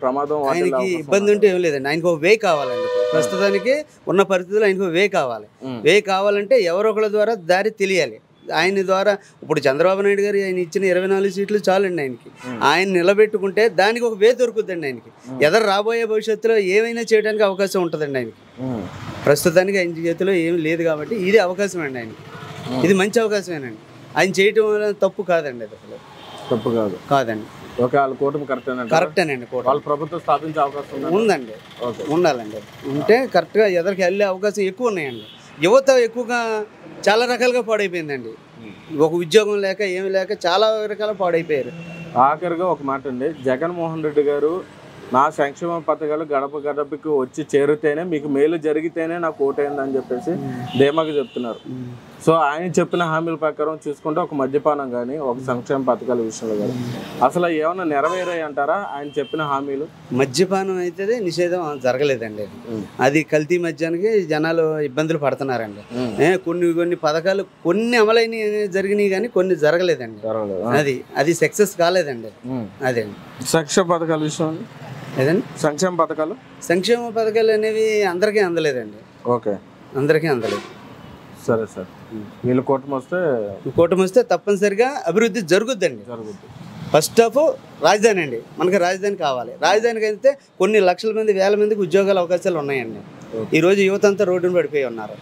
ప్రమాదం? ఆయనకి ఇబ్బంది ఉంటే ఏం లేదండి. ఆయనకు ఒక వే కావాలండి. ప్రస్తుతానికి ఉన్న పరిస్థితుల్లో ఆయనకు వే కావాలి. వే కావాలంటే ఎవరో ఒకళ్ళ ద్వారా దారి తెలియాలి. ఆయన ద్వారా ఇప్పుడు చంద్రబాబు నాయుడు గారు ఆయన ఇచ్చిన 24 సీట్లు చాలండి ఆయనకి. ఆయన నిలబెట్టుకుంటే దానికి ఒక వే దొరుకుతుందండి ఆయనకి. ఎదరు రాబోయే భవిష్యత్తులో ఏమైనా చేయడానికి అవకాశం ఉంటుందండి ఆయనకి. ప్రస్తుతానికి ఆయన చేతిలో ఏమి లేదు కాబట్టి ఇది అవకాశం అండి ఆయనకి. ఇది మంచి అవకాశమేనండి. ఆయన చేయటం వల్ల తప్పు కాదండి. అది అసలు తప్పు కాదండి. ఒకవేళ కూటమి కరెక్టేనండి. వాళ్ళ ప్రభుత్వం స్థాపించే అవకాశం ఉందండి, ఉండాలండి. ఉంటే కరెక్ట్గా ఎదరికి వెళ్ళే అవకాశం ఎక్కువ ఉన్నాయండి. యువత ఎక్కువగా చాలా రకాలుగా పాడైపోయిందండి. ఒక ఉద్యోగం లేక ఏమి లేక చాలా రకాల పాడైపోయారు. ఆఖరిగా ఒక మాట అండి, జగన్మోహన్ రెడ్డి గారు నా సంక్షేమ పథకాలు గడప గడపకి వచ్చి చేరితేనే మీకు మేలు జరిగితేనే నాకు ఓటైంది అని చెప్పేసి ధీమాగా చెప్తున్నారు. సో ఆయన చెప్పిన హామీల ప్రకారం చూసుకుంటే ఒక మద్యపానం కానీ ఒక సంక్షేమ పథకాల విషయంలో కానీ అసలు ఏమైనా నెరవేరాయి అంటారా ఆయన చెప్పిన హామీలు? మద్యపానం అయితే నిషేధం జరగలేదండి. అది కల్తీ మద్యానికి జనాలు ఇబ్బందులు పడుతున్నారండి. కొన్ని పథకాలు కొన్ని అమలైన జరిగినాయి కానీ కొన్ని జరగలేదండి. అది సక్సెస్ కాలేదండి. అదే సంక్షేమ పథకాల విషయం ఏదండి, సంక్షేమ పథకాలు అనేవి అందరికీ అందలేదండి. ఓకే, అందరికీ అందలేదు. సరే సార్, వీళ్ళు కూటమి వస్తే తప్పనిసరిగా అభివృద్ధి జరుగుద్దండి. ఫస్ట్ ఆఫ్ రాజధాని అండి, మనకి రాజధాని కావాలి. రాజధానికి అయితే కొన్ని లక్షల మంది, వేల మందికి ఉద్యోగాల అవకాశాలు ఉన్నాయండి. ఈరోజు యువత అంతా రోడ్డును పడిపోయి ఉన్నారు.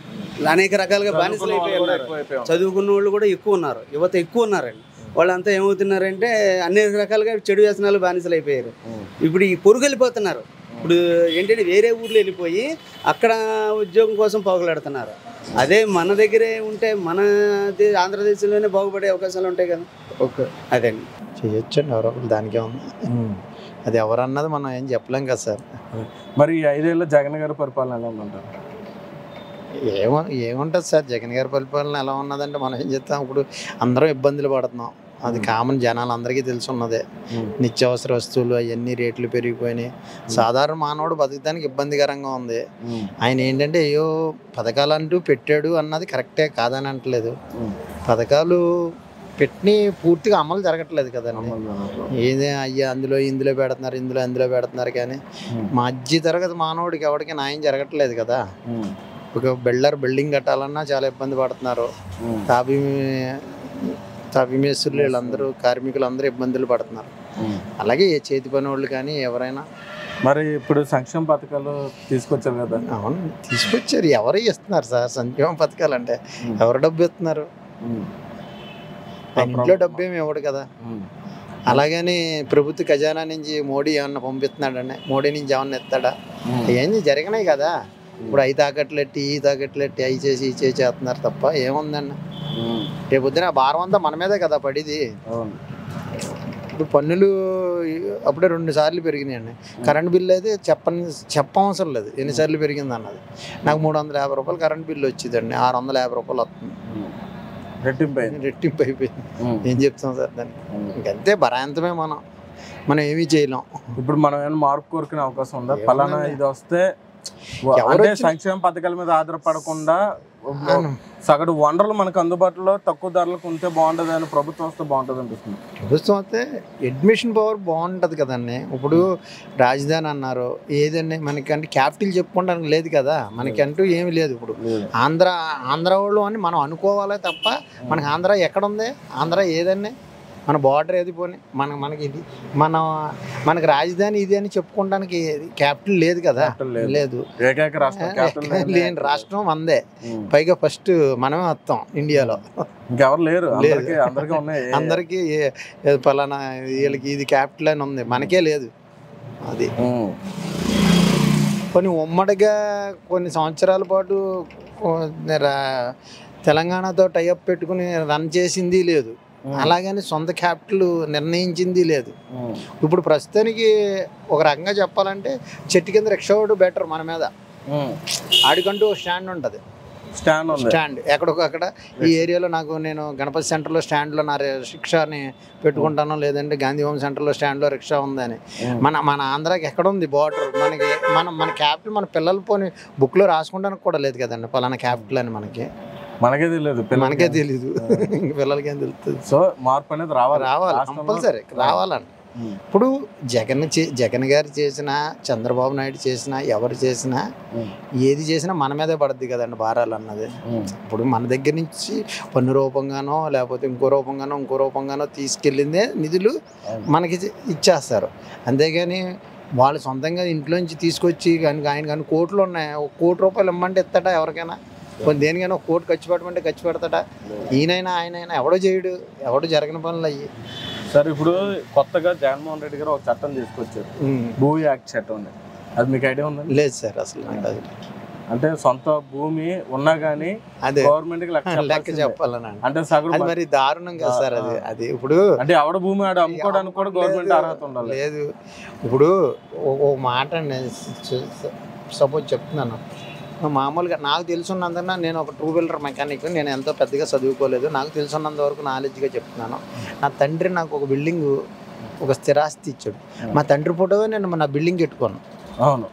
అనేక రకాలుగా బానిసలు అయిపోయి ఉన్నారు. చదువుకున్న వాళ్ళు కూడా ఎక్కువ ఉన్నారు, యువత ఎక్కువ ఉన్నారండి. వాళ్ళంతా ఏమవుతున్నారంటే అనేక రకాలుగా చెడు వ్యసనాలు బానిసలు అయిపోయారు. ఇప్పుడు ఈ పొరుగు వెళ్ళిపోతున్నారు. ఇప్పుడు ఏంటంటే వేరే ఊర్లో వెళ్ళిపోయి అక్కడ ఉద్యోగం కోసం పోగలాడుతున్నారు. అదే మన దగ్గరే ఉంటే మన ఆంధ్రదేశంలోనే బాగుపడే అవకాశాలు ఉంటాయి కదా. ఓకే, అదే చేయొచ్చండి ఎవరో ఒకరు, దానికే ఉంది. అది ఎవరన్నది మనం ఏం చెప్పలేం కదా సార్. మరి ఈ 5 ఏళ్ళ జగన్ గారి పరిపాలన ఎలా ఉందంటారు? ఏముంటుంది సార్, జగన్ గారి పరిపాలన ఎలా ఉన్నదంటే మనం ఏం చేస్తాం, ఇప్పుడు అందరం ఇబ్బందులు పడుతున్నాం. అది కామన్, జనాలు అందరికీ తెలిసి ఉన్నదే. నిత్యావసర వస్తువులు అవన్నీ రేట్లు పెరిగిపోయినాయి. సాధారణ మానవుడు బతకడానికి ఇబ్బందికరంగా ఉంది. ఆయన ఏంటంటే అయ్యో పథకాలు అంటూ పెట్టాడు అన్నది కరెక్టే, కాదని అంటలేదు. పథకాలు పెట్టి పూర్తిగా అమలు జరగట్లేదు కదండి. ఏదే అయ్యా ఇందులో పెడుతున్నారు, అందులో పెడుతున్నారు, కానీ మధ్య తరగతి మానవుడికి ఎవరికి న్యాయం జరగట్లేదు కదా. ఒక బిల్డింగ్ కట్టాలన్నా చాలా ఇబ్బంది పడుతున్నారు. తాపీ మేస్త్రులు వీళ్ళందరూ, కార్మికులు అందరూ ఇబ్బందులు పడుతున్నారు. అలాగే చేతి పని వాళ్ళు కానీ ఎవరైనా. మరి ఇప్పుడు సంక్షేమ పథకాలు తీసుకొచ్చారు కదా? అవును, తీసుకొచ్చారు. ఎవరు ఇస్తున్నారు సార్ సంక్షేమ పథకాలు అంటే? ఎవరు డబ్బు ఇస్తున్నారు? ఇంట్లో డబ్బు ఏమి ఇవ్వడు కదా. అలాగని ప్రభుత్వ ఖజానా నుంచి మోడీ ఏమన్నా పంపిస్తున్నాడండి? మోడీ నుంచి ఏమన్నా ఇస్తాడా? ఏమి జరిగినాయి కదా. ఇప్పుడు అవి తాకట్లెట్టి ఈ తాకట్లెట్టి అవి చేసి ఈ చేస్తున్నారు తప్ప ఏముందండి. రేపొద్దున భారం అంతా మన మీదే కదా పడిది. ఇప్పుడు పన్నులు అప్పుడే 2 సార్లు పెరిగినాయండి. కరెంట్ బిల్లు అయితే చెప్పవసరం లేదు ఎన్నిసార్లు పెరిగింది అన్నది. నాకు 350 రూపాయలు కరెంట్ బిల్లు వచ్చిందండి, 650 రూపాయలు వస్తుంది. రెట్టింపు అయిపోయింది. ఏం చెప్తాం సార్ దాన్ని? ఇంకంతే, భరాంతమే. మనం ఏమీ చేయలేం. ఇప్పుడు మనం ఏమైనా మార్పు కోరుకునే అవకాశం ఉందా? ఫలానా ఇది వస్తే అంటే సంక్షేమ పథకాల మీద ఆధారపడకుండా సగటు వనరులు మనకు అందుబాటులో తక్కువ ధరలకు ఉంటే బాగుంటుంది అని ప్రభుత్వం వస్తే బాగుంటుంది అనిపిస్తుంది. ప్రభుత్వం వస్తే అడ్మిషన్ పవర్ బాగుంటుంది కదండి. ఇప్పుడు రాజధాని అన్నారు, ఏదండి మనకంటే క్యాపిటల్ చెప్పుకోవడానికి లేదు కదా, మనకంటూ ఏమి లేదు. ఇప్పుడు ఆంధ్ర వాళ్ళు అని మనం అనుకోవాలే తప్ప మనకి ఆంధ్ర ఎక్కడుంది? ఆంధ్ర ఏదండి? మన బార్డర్ ఏది పోనీ, మనకి ఇది మనకి రాజధాని ఇది అని చెప్పుకోవడానికి క్యాపిటల్ లేదు కదా. లేదు, లేని రాష్ట్రం మందే. పైగా ఫస్ట్ మనమే వస్తాం ఇండియాలో. ఇంకెవరు లేరు, అందరికీ పలానా వీళ్ళకి ఇది క్యాపిటల్ అని ఉంది, మనకే లేదు. అది కొన్ని ఉమ్మడిగా కొన్ని సంవత్సరాల పాటు తెలంగాణతో టైఅప్ పెట్టుకుని రన్ చేసింది లేదు. అలాగని సొంత క్యాపిటల్ నిర్ణయించింది లేదు. ఇప్పుడు ప్రస్తుతానికి ఒక రకంగా చెప్పాలంటే చెట్టు కింద రిక్షావాడు బెటర్ మన మీద. ఆడికంటూ స్టాండ్ ఉంటుంది. స్టాండ్ ఎక్కడొకక్కడ ఈ ఏరియాలో నేను గణపతి సెంటర్లో స్టాండ్లో నా రిక్షాని పెట్టుకుంటాను, లేదంటే గాంధీభవన్ సెంటర్లో స్టాండ్లో రిక్షా ఉందని. మన ఆంధ్రాకి ఎక్కడ ఉంది బార్డర్? మన క్యాపిటల్ మన పిల్లలు పోని బుక్లో రాసుకుంటానికి కూడా లేదు కదండి పలానా క్యాపిటల్ అని. మనకే తెలియదు, పిల్లలకి ఏం తెలుస్తుంది. సో మార్పు అనేది రావాలి, కంపల్సరీ రావాలండి. ఇప్పుడు జగన్ గారు చేసినా, చంద్రబాబు నాయుడు చేసినా, ఎవరు చేసినా, ఏది చేసినా మన మీదే పడుద్ది కదండి భారాలు అన్నది. ఇప్పుడు మన దగ్గర నుంచి పన్ను రూపంగానో లేకపోతే ఇంకో రూపంగానో తీసుకెళ్ళిందే నిధులు మనకి ఇచ్చేస్తారు. అంతేగాని వాళ్ళు సొంతంగా ఇంట్లోంచి తీసుకొచ్చి ఆయన కోట్లు ఉన్నాయి, 1 కోటి రూపాయలు ఇమ్మంటే ఇస్తాడా ఎవరికైనా? కొన్ని దేనికైనా 1 కోటి ఖర్చు పెట్టమంటే ఖర్చు పెడతాడా? ఆయనైనా ఎవడో చేయడు, ఎవడో జరగని పనులు అయ్యి. సార్ ఇప్పుడు కొత్తగా జగన్మోహన్ రెడ్డి గారు ఒక చట్టం తీసుకొచ్చారు, భూ యాక్ట్ చట్టం. అది మీకు ఐడియా ఉందా? లేదు సార్, అసలు అంటే సొంత భూమి ఉన్నా గానీ గవర్నమెంట్ కి లెక్క చెప్పాలని. అంటే సగటు మరి దారుణం కదా సార్ అది. ఇప్పుడు అంటే ఎవడ భూమి ఆడ అమ్ముకోవడానికి కూడా గవర్నమెంట్ అర్హత ఉండాలి. లేదు, ఇప్పుడు ఓ మాట సపోజ్ చెప్తున్నాను, మామూలుగా నాకు తెలుసున్నందున నేను ఒక 2 వీలర్ మెకానిక్. నేను ఎంతో పెద్దగా చదువుకోలేదు, నాకు తెలుసున్నంత వరకు నాలెడ్జ్గా చెప్తున్నాను. నా తండ్రి నాకు ఒక బిల్డింగ్, ఒక స్థిరాస్తి ఇచ్చాడు. మా తండ్రి ఫోటో నేను నా బిల్డింగ్ పెట్టుకోను. అవును,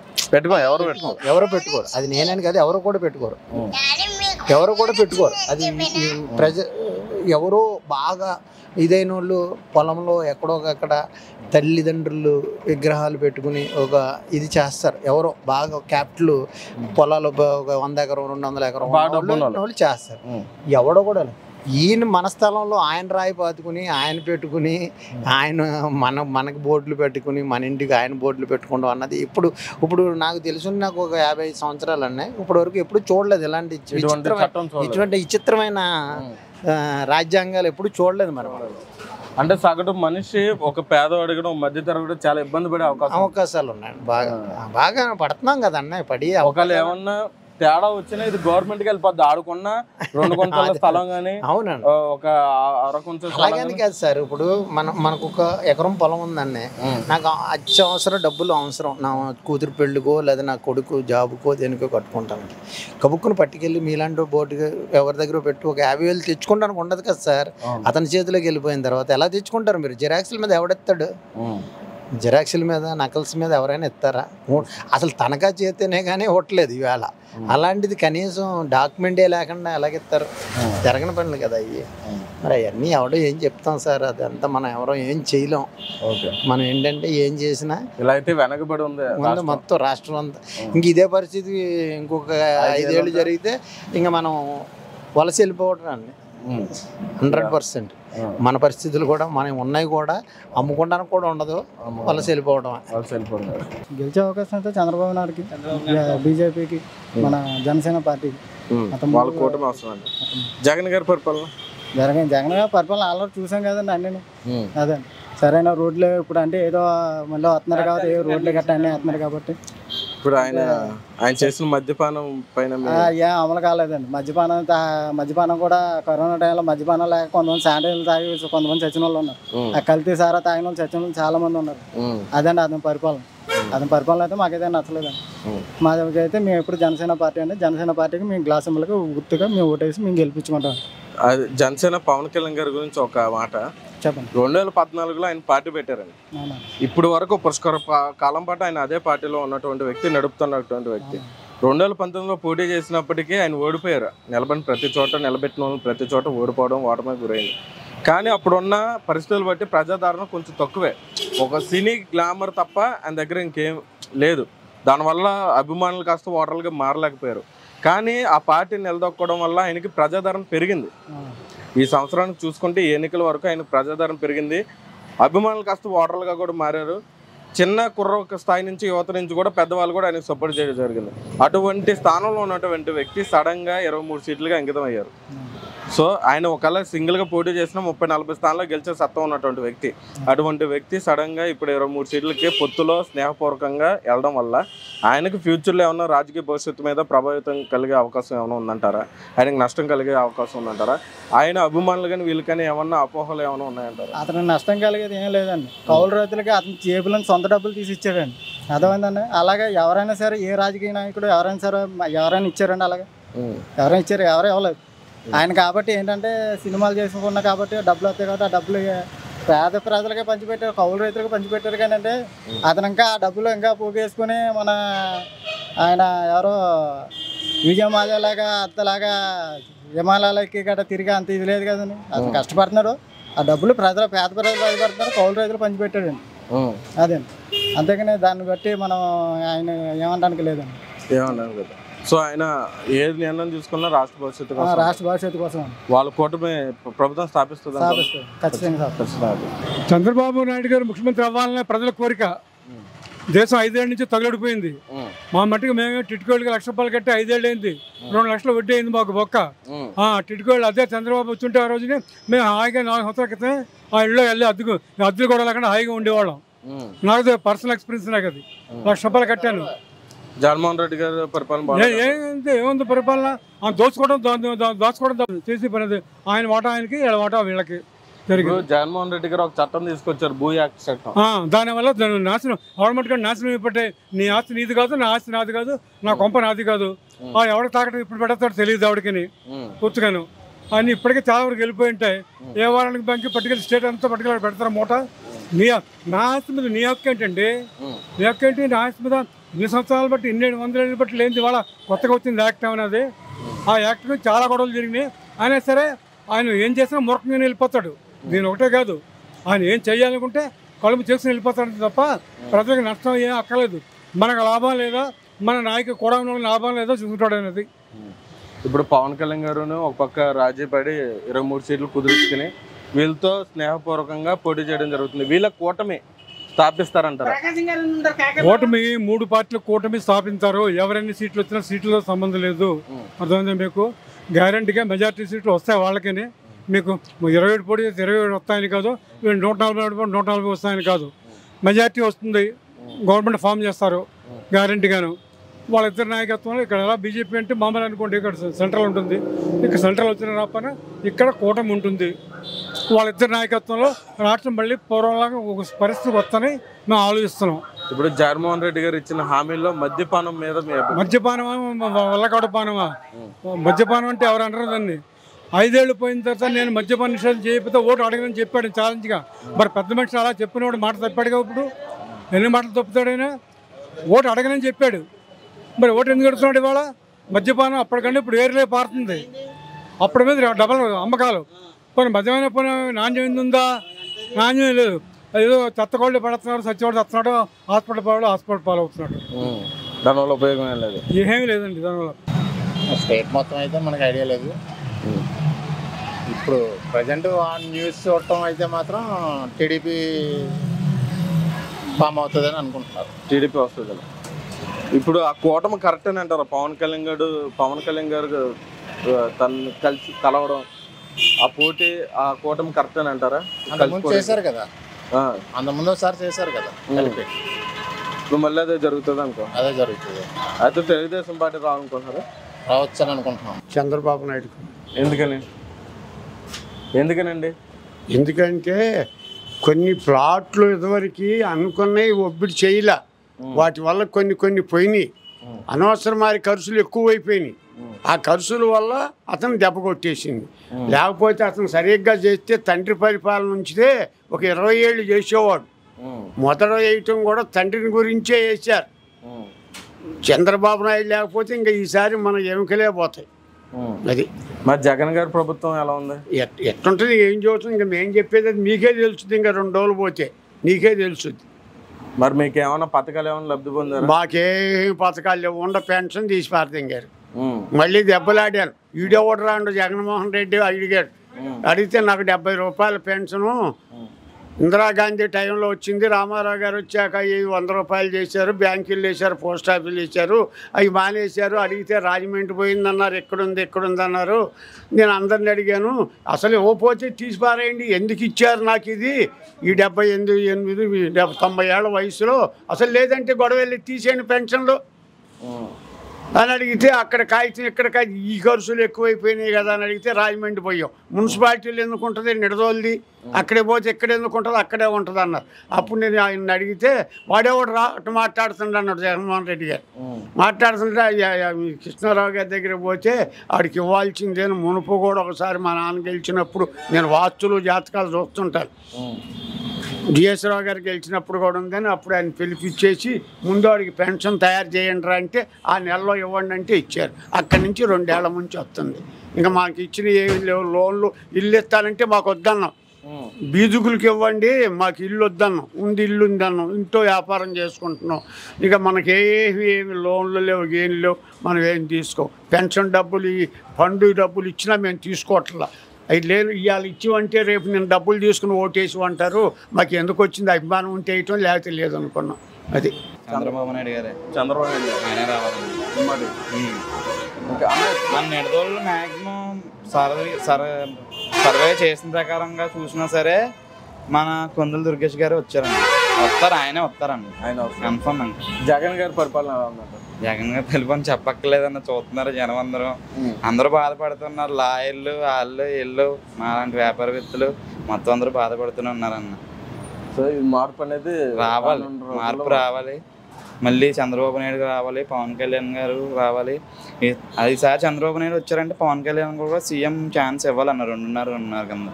ఎవరో పెట్టుకోరు. అది నేనని కాదు, ఎవరో కూడా పెట్టుకోరు. అది ఎవరో బాగా ఇదైన వాళ్ళు పొలంలో ఎక్కడోకక్కడ తల్లిదండ్రులు విగ్రహాలు పెట్టుకుని ఒక ఇది చేస్తారు. ఎవరో బాగా క్యాపిటల్ పొలాలు ఒక 100 ఎకరం 200 ఎకరం వాళ్ళు చేస్తారు. ఎవడో కూడా ఈయన మన స్థలంలో ఆయన రాయి పాతుకుని ఆయన పెట్టుకుని మనకి బోర్డులు పెట్టుకుని మన ఇంటికి ఆయన బోర్డులు పెట్టుకోవడం అన్నది ఇప్పుడు నాకు తెలుసు. నాకు ఒక 55 సంవత్సరాలు అన్నాయి. ఇప్పటి వరకు ఎప్పుడు చూడలేదు ఇలాంటి ఇటువంటి విచిత్రమైన రాజ్యాంగాలు ఎప్పుడు చూడలేదు మనం. అంటే సగటు మనిషి ఒక పేదవాడు కూడా మధ్యతరగతి చాలా ఇబ్బంది పడే అవకాశాలు ఉన్నాయండి. బాగా పడుతున్నాం కదా అన్న. పడి ఒకవేళ ఏమన్నా తేడా వచ్చినా ఇది గవర్నమెంట్ కి వెళ్ళిపోద్ది. ఆడుకున్న 2 గుంటల స్థలం కానీ అవునండి, ఒక 1/2 గుంటల అలాగని కాదు సార్. ఇప్పుడు మనకు ఒక ఎకరం పొలం ఉందండి, నాకు అత్యవసరం డబ్బులు అవసరం, నా కూతురు పెళ్ళికో లేదా నా కొడుకు జాబుకో దేనికో కట్టుకుంటాను. కబుక్కుని పట్టుకెళ్ళి మీలాంటి బోటుగా ఎవరి దగ్గర పెట్టి ఒక 50,000 తెచ్చుకుంటానికి ఉండదు కదా సార్. అతని చేతిలోకి వెళ్ళిపోయిన తర్వాత ఎలా తెచ్చుకుంటారు మీరు? జిరాక్స్ల మీద ఎవడెత్తాడు? జిరాక్స్ల మీద నకల్స్ మీద ఎవరైనా ఎత్తారా? అసలు తనఖా చేస్తేనే కానీ ఇవ్వట్లేదు ఈవేళ. అలాంటిది కనీసం డాక్యుమెంటే లేకుండా ఎలాగెత్తారు? జరగని పనులు కదా అవి. మరి అవన్నీ ఎవడో ఏం చెప్తాం సార్, అదంతా మనం ఎవరో ఏం చేయలేం. మనం ఏంటంటే ఏం చేసినా ఇలా అయితే వెనకబడి ఉంది మొత్తం రాష్ట్రం అంతా. ఇంక ఇదే పరిస్థితి ఇంకొక 5 ఏళ్ళు జరిగితే ఇంక మనం వలస వెళ్ళిపోవటం అండి 100%. మన పరిస్థితులు కూడా మనం ఉన్నాయి కూడా అమ్ముకోవడానికి కూడా ఉండదు, వలస వెళ్ళిపోవడం. గెలిచే అవకాశం అయితే చంద్రబాబు నాయుడుకి, బీజేపీకి, మన జనసేన పార్టీకి. వాళ్ళ కూటమి అవసరం అండి. జగన్ గారి పరిపాలన, జగన్ గారి పరిపాలన ఆల్రెడీ చూసాం కదండి అన్నీ. అదే సరైన రోడ్లు ఇప్పుడు అంటే ఏదో మళ్ళీ వస్తున్నారు కాబట్టి ఏ రోడ్లు గట్ట అన్నీ వస్తున్నారు కాబట్టి. ఇప్పుడు ఆయన చేసిన మద్యపానం పైన ఏం అమలు కాలేదండి. మద్యపానం కూడా కరోనా టైంలో మద్యపానం లేక కొంతమంది శానిటైజర్లు తాగి కొంతమంది చచ్చిన వాళ్ళు ఉన్నారు. ఆ కల్తీ సారా తాగిన వాళ్ళు చచ్చిన వాళ్ళు చాలా మంది ఉన్నారు. అదండి అతని పరిపాలన. అతని పరిపాలన అయితే మాకైతే నచ్చలేదండి. మాకైతే మేము ఎప్పుడు జనసేన పార్టీ అండి, జనసేన పార్టీకి మేము గ్లాస్ సింబల్కి గుర్తుగా మేము ఓటేసి మేము గెలిపించుకుంటాం. జనసేన పవన్ కళ్యాణ్ గారి గురించి ఒక మాట చెప్పండి. 2014లో ఆయన పార్టీ పెట్టారండి. ఇప్పుడు వరకు పుష్కర కాలం పాటు ఆయన అదే పార్టీలో ఉన్నటువంటి వ్యక్తి, నడుపుతున్నటువంటి వ్యక్తి. 2019లో పోటీ చేసినప్పటికీ ఆయన ఓడిపోయారు. నిలబడిన ప్రతి చోట, నిలబెట్టిన వాళ్ళు ప్రతి చోట ఓడిపోవడం, ఓటమి గురైంది. కానీ అప్పుడున్న పరిస్థితులు బట్టి ప్రజాదరణ కొంచెం తక్కువే. ఒక సినీ గ్లామర్ తప్ప ఆయన దగ్గర ఇంకేం లేదు. దానివల్ల అభిమానులు కాస్త ఓటర్లుగా మారలేకపోయారు. కానీ ఆ పార్టీ నిలదొక్కడం వల్ల ఆయనకి ప్రజాదరణ పెరిగింది. ఈ సంవత్సరానికి చూసుకుంటే ఎన్నికల వరకు ఆయన ప్రజాదరణ పెరిగింది. అభిమానులు కాస్త ఓటర్లుగా కూడా మారారు. చిన్న కుర్ర స్థాయి నుంచి, యువత నుంచి కూడా పెద్దవాళ్ళు కూడా ఆయనకు సపోర్ట్ చేయడం జరిగింది. అటువంటి స్థానంలో ఉన్నటువంటి వ్యక్తి సడన్గా 23 సీట్లుగా అంకితం అయ్యారు. సో ఆయన ఒకవేళ సింగిల్గా పోటీ చేసిన 30-40 స్థానాల్లో గెలిచే సత్తా ఉన్నటువంటి వ్యక్తి. అటువంటి వ్యక్తి సడన్గా ఇప్పుడు 23 సీట్లకి పొత్తులో స్నేహపూర్వకంగా వెళ్ళడం వల్ల ఆయనకు ఫ్యూచర్లో ఏమన్నా రాజకీయ భవిష్యత్తు మీద ప్రభావితం కలిగే అవకాశం ఏమైనా ఉందంటారా? ఆయనకు నష్టం కలిగే అవకాశం ఉందంటారా? ఆయన అభిమానులు కానీ వీళ్ళు కానీ ఏమన్నా అపోహలు ఏమైనా ఉన్నాయంటారా? అతనికి నష్టం కలిగేది ఏం లేదండి. కౌలు రైతులకి అతని జేబులను సొంత డబ్బులు తీసి ఇచ్చాడండి. అర్థమైందండి. అలాగే ఎవరైనా సరే, ఏ రాజకీయ నాయకుడు ఎవరైనా సరే ఎవరైనా ఇచ్చారండి? అలాగే ఎవరైనా ఇచ్చారు? ఎవరు ఇవ్వలేదు. ఆయన కాబట్టి ఏంటంటే సినిమాలు చేసుకున్నా కాబట్టి డబ్బులు వస్తాయి కాబట్టి ఆ డబ్బులు పేద ప్రజలకే పంచిపెట్టారు, కౌలు రైతులకు పంచిపెట్టారు. కానీ అంటే అతను ఇంకా ఆ డబ్బులు ఇంకా పోగేసుకుని మన ఆయన ఎవరో విజయమాలలాగా అత్తలాగా హిమాలయాలకి గట్రా తిరిగి అంత ఇది లేదు కదండి. అతను కష్టపడుతున్నాడు, ఆ డబ్బులు పేద ప్రజలు బాధపడుతున్నారు, కౌలు రైతులు పంచిపెట్టాడండి. అదండి. అంతేగాని దాన్ని బట్టి మనం ఆయన ఏమనడానికి లేదండి. ఏమనడానికి లేదు. సో ఆయన ఏ నిర్ణయం తీసుకున్నా రాష్ట్ర భవిష్యత్తు కోసం వాళ్ళ కూటమి ప్రభుత్వం స్థాపిస్తుంది. చంద్రబాబు నాయుడు గారు ముఖ్యమంత్రి అవ్వాలనే ప్రజల కోరిక. దేశం 5 ఏళ్ళ నుంచి తగలడిపోయింది. మా మట్టికి మేమే టిట్కోళ్ళకి ₹1,00,000 కట్టి 5 ఏళ్ళు అయింది. 2 లక్షలు వడ్డీ అయింది మాకు బొక్క. టిట్కోళ్ళు అదే చంద్రబాబు వచ్చుంటే ఆ రోజునే మేము హాయిగా 4 సంవత్సరాల క్రితమే ఆ ఇళ్ళలో వెళ్ళి అద్దెలు కూడా లేకుండా హాయిగా ఉండేవాళ్ళం. నాకు పర్సనల్ ఎక్స్పీరియన్స్ నాకు అది. ₹1,00,000 కట్టాను. జగన్మోహన్ రెడ్డి గారు పరిపాలన ఏముంది పరిపాలన? దాచుకోవడం చేసి పని. ఆయన వాటా ఆయనకి, వాటా వీళ్ళకి జరిగింది. జగన్మోహన్ రెడ్డి గారు ఒక చట్టం తీసుకొచ్చారు, భూ యాక్ట్ చట్టం. దానివల్ల నాశనం గవర్నమెంట్ కూడా నాశనం అయిపోతే, నీ ఆస్తి నీది కాదు, నా ఆస్తి నాది కాదు, నా కొంప నాది కాదు. ఎవరికి తాకటం ఇప్పుడు పెడతాడో తెలియదు ఎవరికి పూర్తిగాను. అన్ని ఇప్పటికే చాలా వరకు వెళ్ళిపోయి ఉంటాయి. ఏ వారానికి బ్యాంక్ పట్టుకెళ్ళి స్టేట్ అంతా పట్టుకెళ్ళి పెడతారు మూట. నా ఆస్తి మీద నీ హక్కు ఏంటండి? నీ హక్కు ఏంటి? నా ఆస్తి మీద ఇన్ని సంవత్సరాలు బట్టి, 100 ఏళ్ళు బట్టి లేనిది ఇవాళ కొత్తగా వచ్చింది యాక్ట్ అనేది. ఆ యాక్ట్ మీద చాలా గొడవలు జరిగినాయి. అయినా సరే ఆయన ఏం చేసినా మూర్ఖంగా వెళ్ళిపోతాడు. దీని ఒకటే కాదు, ఆయన ఏం చేయాలనుకుంటే కలుపు చేసుకుని వెళ్ళిపోతాడు తప్ప ప్రజలకు నష్టం ఏం అక్కర్లేదు. మనకు లాభం లేదా, మన నాయకు కూడా లాభం లేదా చూసుకుంటాడు అనేది. ఇప్పుడు పవన్ కళ్యాణ్ గారు ఒక పక్క రాజీ పడి 23 సీట్లు కుదుర్చుకుని వీళ్ళతో స్నేహపూర్వకంగా పోటీ చేయడం జరుగుతుంది. వీళ్ళ కూటమి స్థాపిస్తారంటారు? కూటమి 3 పార్టీలు కూటమి స్థాపించారు. ఎవరెన్ని సీట్లు వచ్చినా సీట్లతో సంబంధం లేదు. అర్థమైందా మీకు? గ్యారంటీగా మెజార్టీ సీట్లు వస్తాయి వాళ్ళకని. మీకు 27 పోటీ 27 వస్తాయని కాదు, 140 వస్తాయని కాదు. మెజార్టీ వస్తుంది. గవర్నమెంట్ ఫామ్ చేస్తారు గ్యారంటీగాను. వాళ్ళిద్దరి నాయకత్వంలో ఇక్కడ ఎలా బీజేపీ అంటే మామూలు అనుకోండి ఇక్కడ సెంట్రల్ ఉంటుంది, ఇక్కడ సెంట్రల్ వచ్చిన రాపన ఇక్కడ కూటమి ఉంటుంది. వాళ్ళిద్దరి నాయకత్వంలో రాష్ట్రం మళ్ళీ పూర్వంలాగా ఒక పరిస్థితి వస్తుందని మేము ఆలోచిస్తున్నాం. ఇప్పుడు జగన్మోహన్ రెడ్డి గారు ఇచ్చిన హామీల్లో మద్యపానం మీద మద్యపానం వల్లకాడ పానమా? మద్యపానం అంటే ఎవరు అంటారు దాన్ని? 5 ఏళ్ళు పోయిన తర్వాత నేను మద్యపాన నిషేధం చేయకపోతే ఓటు అడగనని చెప్పాడు ఛాలెంజ్గా. మరి పెద్ద మనిషి అలా చెప్పినవాడు మాట తప్పాడుగా. ఇప్పుడు ఎన్ని మాటలు తప్పుతాడైనా ఓటు అడగనని చెప్పాడు. మరి ఓటు ఎందుకు అడుగుతున్నాడు ఇవాళ? మద్యపానం అప్పటికంటే ఇప్పుడు ఏరిలే పారుతుంది. అప్పటి మీద డబల్ అమ్మకాలు. పోనీ మద్యమైన పోనీ నాణ్యం ఉందా? నాణ్యం లేదు. ఏదో చెత్తకోళ్ళు పడుతున్నాడు, సచ్చివాడు తెస్తున్నాడు, హాస్పిటల్ పాలవుతున్నాడు. దానివల్ల ఉపయోగం లేదు, ఏమీ లేదండి దానివల్ల. స్టేట్ మొత్తం అయితే మనకు ఐడియా లేదు. ఇప్పుడు ప్రజెంట్ న్యూస్ చూడటం అయితే మాత్రం టీడీపీ ఫామ్ అవుతుందని అనుకుంటున్నారు. టీడీపీ వస్తుంది. ఇప్పుడు ఆ కూటమి కరెక్ట్ అని అంటారు. పవన్ కళ్యాణ్ గారు తను కలిసి కలవడం, ఆ పోటీ, ఆ కూటమి కరెక్ట్ అని అంటారా? అంతకుముందు చేశారు కదా, అంతకుముందు ఒకసారి చేశారు కదా కలిపి. ఇప్పుడు మళ్ళీ అదే జరుగుతుంది అనుకో. అదే జరుగుతుంది. అయితే తెలుగుదేశం పార్టీ రావాలనుకుంటున్నారా? రావచ్చు అని అనుకుంటున్నాం. చంద్రబాబు నాయుడు. ఎందుకనండి? ఎందుకంటే కొన్ని ప్లాట్లు ఇదివరకు అనుకున్నవి ఒబ్బిడి చేయలే, వాటి వల్ల కొన్ని పోయినాయి. అనవసరమైన ఖర్చులు ఎక్కువైపోయినాయి. ఆ ఖర్చుల వల్ల అతను దెబ్బ కొట్టేసింది. లేకపోతే అతను సరిగ్గా చేస్తే తండ్రి పరిపాలన ఉంచితే ఒక 20 ఏళ్ళు చేసేవాడు. మొదట వేయటం కూడా తండ్రిని గురించే వేశారు. చంద్రబాబు నాయుడు లేకపోతే ఇంకా ఈసారి మన ఎముకలే పోతాయి. అది మరి జగన్ గారి ప్రభుత్వం ఎలా ఉంది? ఎట్లుంటుంది ఏం చూస్తుంది? ఇంకా మేము చెప్పేది అది మీకే తెలుస్తుంది. ఇంకా 2 రోజులు పోతే నీకే తెలుస్తుంది. మరి మీకు ఏమైనా పథకాలు ఏమైనా లబ్ధి పొందారు? మాకేం పథకాలు లేవు. ఉండ పెన్షన్ తీసి పారదింగారు. మళ్ళీ దెబ్బలాడాను. ఈడెవడు రాండు జగన్మోహన్ రెడ్డి అడిగాడు. అడిగితే నాకు 70 రూపాయల పెన్షను ఇందిరాగాంధీ టైంలో వచ్చింది, రామారావు గారు వచ్చాక 100 రూపాయలు చేశారు, బ్యాంకులు వేశారు, పోస్ట్ ఆఫీసులు వేశారు, అవి మానేశారు. అడిగితే రాజమండ్రి పోయిందన్నారు, ఎక్కడుంది అన్నారు. నేను అందరిని అడిగాను, అసలు ఇవ్వకపోతే తీసి పారేయండి, ఎందుకు ఇచ్చారు నాకు ఇది? ఈ 78, 90 ఏళ్ళ వయసులో అసలు లేదంటే గొడవ వెళ్ళి తీసేయండి పెన్షన్లు అని అడిగితే అక్కడ కాగితం ఇక్కడ కాగితం, ఈ ఖర్చులు ఎక్కువైపోయినాయి కదా అని అడిగితే రాజమండ్రి పోయాం. మున్సిపాలిటీలు ఎందుకు ఉంటుంది? నిడదోల్ది. అక్కడే పోతే ఎక్కడ ఎందుకు ఉంటుంది? అక్కడే ఉంటుంది అన్నారు. అప్పుడు నేను ఆయన అడిగితే వాడేవాడు అటు మాట్లాడుతుండ అన్నాడు జగన్మోహన్ రెడ్డి గారు. మాట్లాడుతుంటే కృష్ణారావు గారి దగ్గర పోతే ఆడికి ఇవ్వాల్సిందేను. మునుపు కూడా ఒకసారి మా నాన్న గెలిచినప్పుడు నేను వాస్తులు జాతకాలు చూస్తుంటాను. డిఎస్ రావు గారు గెలిచినప్పుడు కూడా ఉందని అప్పుడు ఆయన పిలిపించేసి ముందు వాడికి పెన్షన్ తయారు చేయండి రా అంటే ఆ నెలలో ఇవ్వండి అంటే ఇచ్చారు. అక్కడి నుంచి 2 ఏళ్ల నుంచి వస్తుంది. ఇంకా మాకు ఇచ్చిన ఏమి లేవు. లోన్లు ఇల్లు ఇస్తానంటే మాకు వద్దన్నాం. బీదుకులకి ఇవ్వండి, మాకు ఇల్లు వద్దన్నాం. ఇల్లు ఉందన్నాం. ఇంట్లో వ్యాపారం చేసుకుంటున్నాం. ఇక మనకి ఏమి లోన్లు లేవు, ఏం లేవు. మనం ఏం తీసుకో. పెన్షన్ డబ్బులు, ఫండ్ డబ్బులు ఇచ్చినా మేము తీసుకోవట్లా. అవి లేదు. ఇవాళ ఇచ్చివంటే రేపు నేను డబ్బులు తీసుకుని ఓటేసి అంటారు. మాకు ఎందుకు వచ్చింది? అభిమానం ఉంటే వేయటం, లేకపోతే లేదు అనుకున్నాం. అది చంద్రబాబు నాయుడు గారే. ఆయనే రావాలి. మన నిడదోళ్ళు మ్యాక్సిమం సర్వే చేసిన ప్రకారంగా చూసినా సరే మన కొందుల దుర్గేష్ గారు వచ్చారండి. ఆయనే వస్తారండి. ఆయన కన్ఫర్మ్ అండి. జగన్ గారి పరిపాలన ఎలా ఉందంట? జగన్ గారి పరిపాలన చెప్పక్కర్లేదన్న. చూస్తున్నారు జనం అందరూ బాధపడుతున్నారు. లాయర్లు, వాళ్ళు వీళ్ళు మాలాంటి వ్యాపారవేత్తలు మొత్తం అందరూ బాధపడుతూనే ఉన్నారన్న. సో ఈ మార్పు అనేది రావాలి. మార్పు రావాలి. మళ్ళీ చంద్రబాబు నాయుడు రావాలి, పవన్ కళ్యాణ్ గారు రావాలి. ఈసారి చంద్రబాబు నాయుడు వచ్చారంటే పవన్ కళ్యాణ్ కూడా సీఎం ఛాన్స్ ఇవ్వాలన్న. 2.5 కింద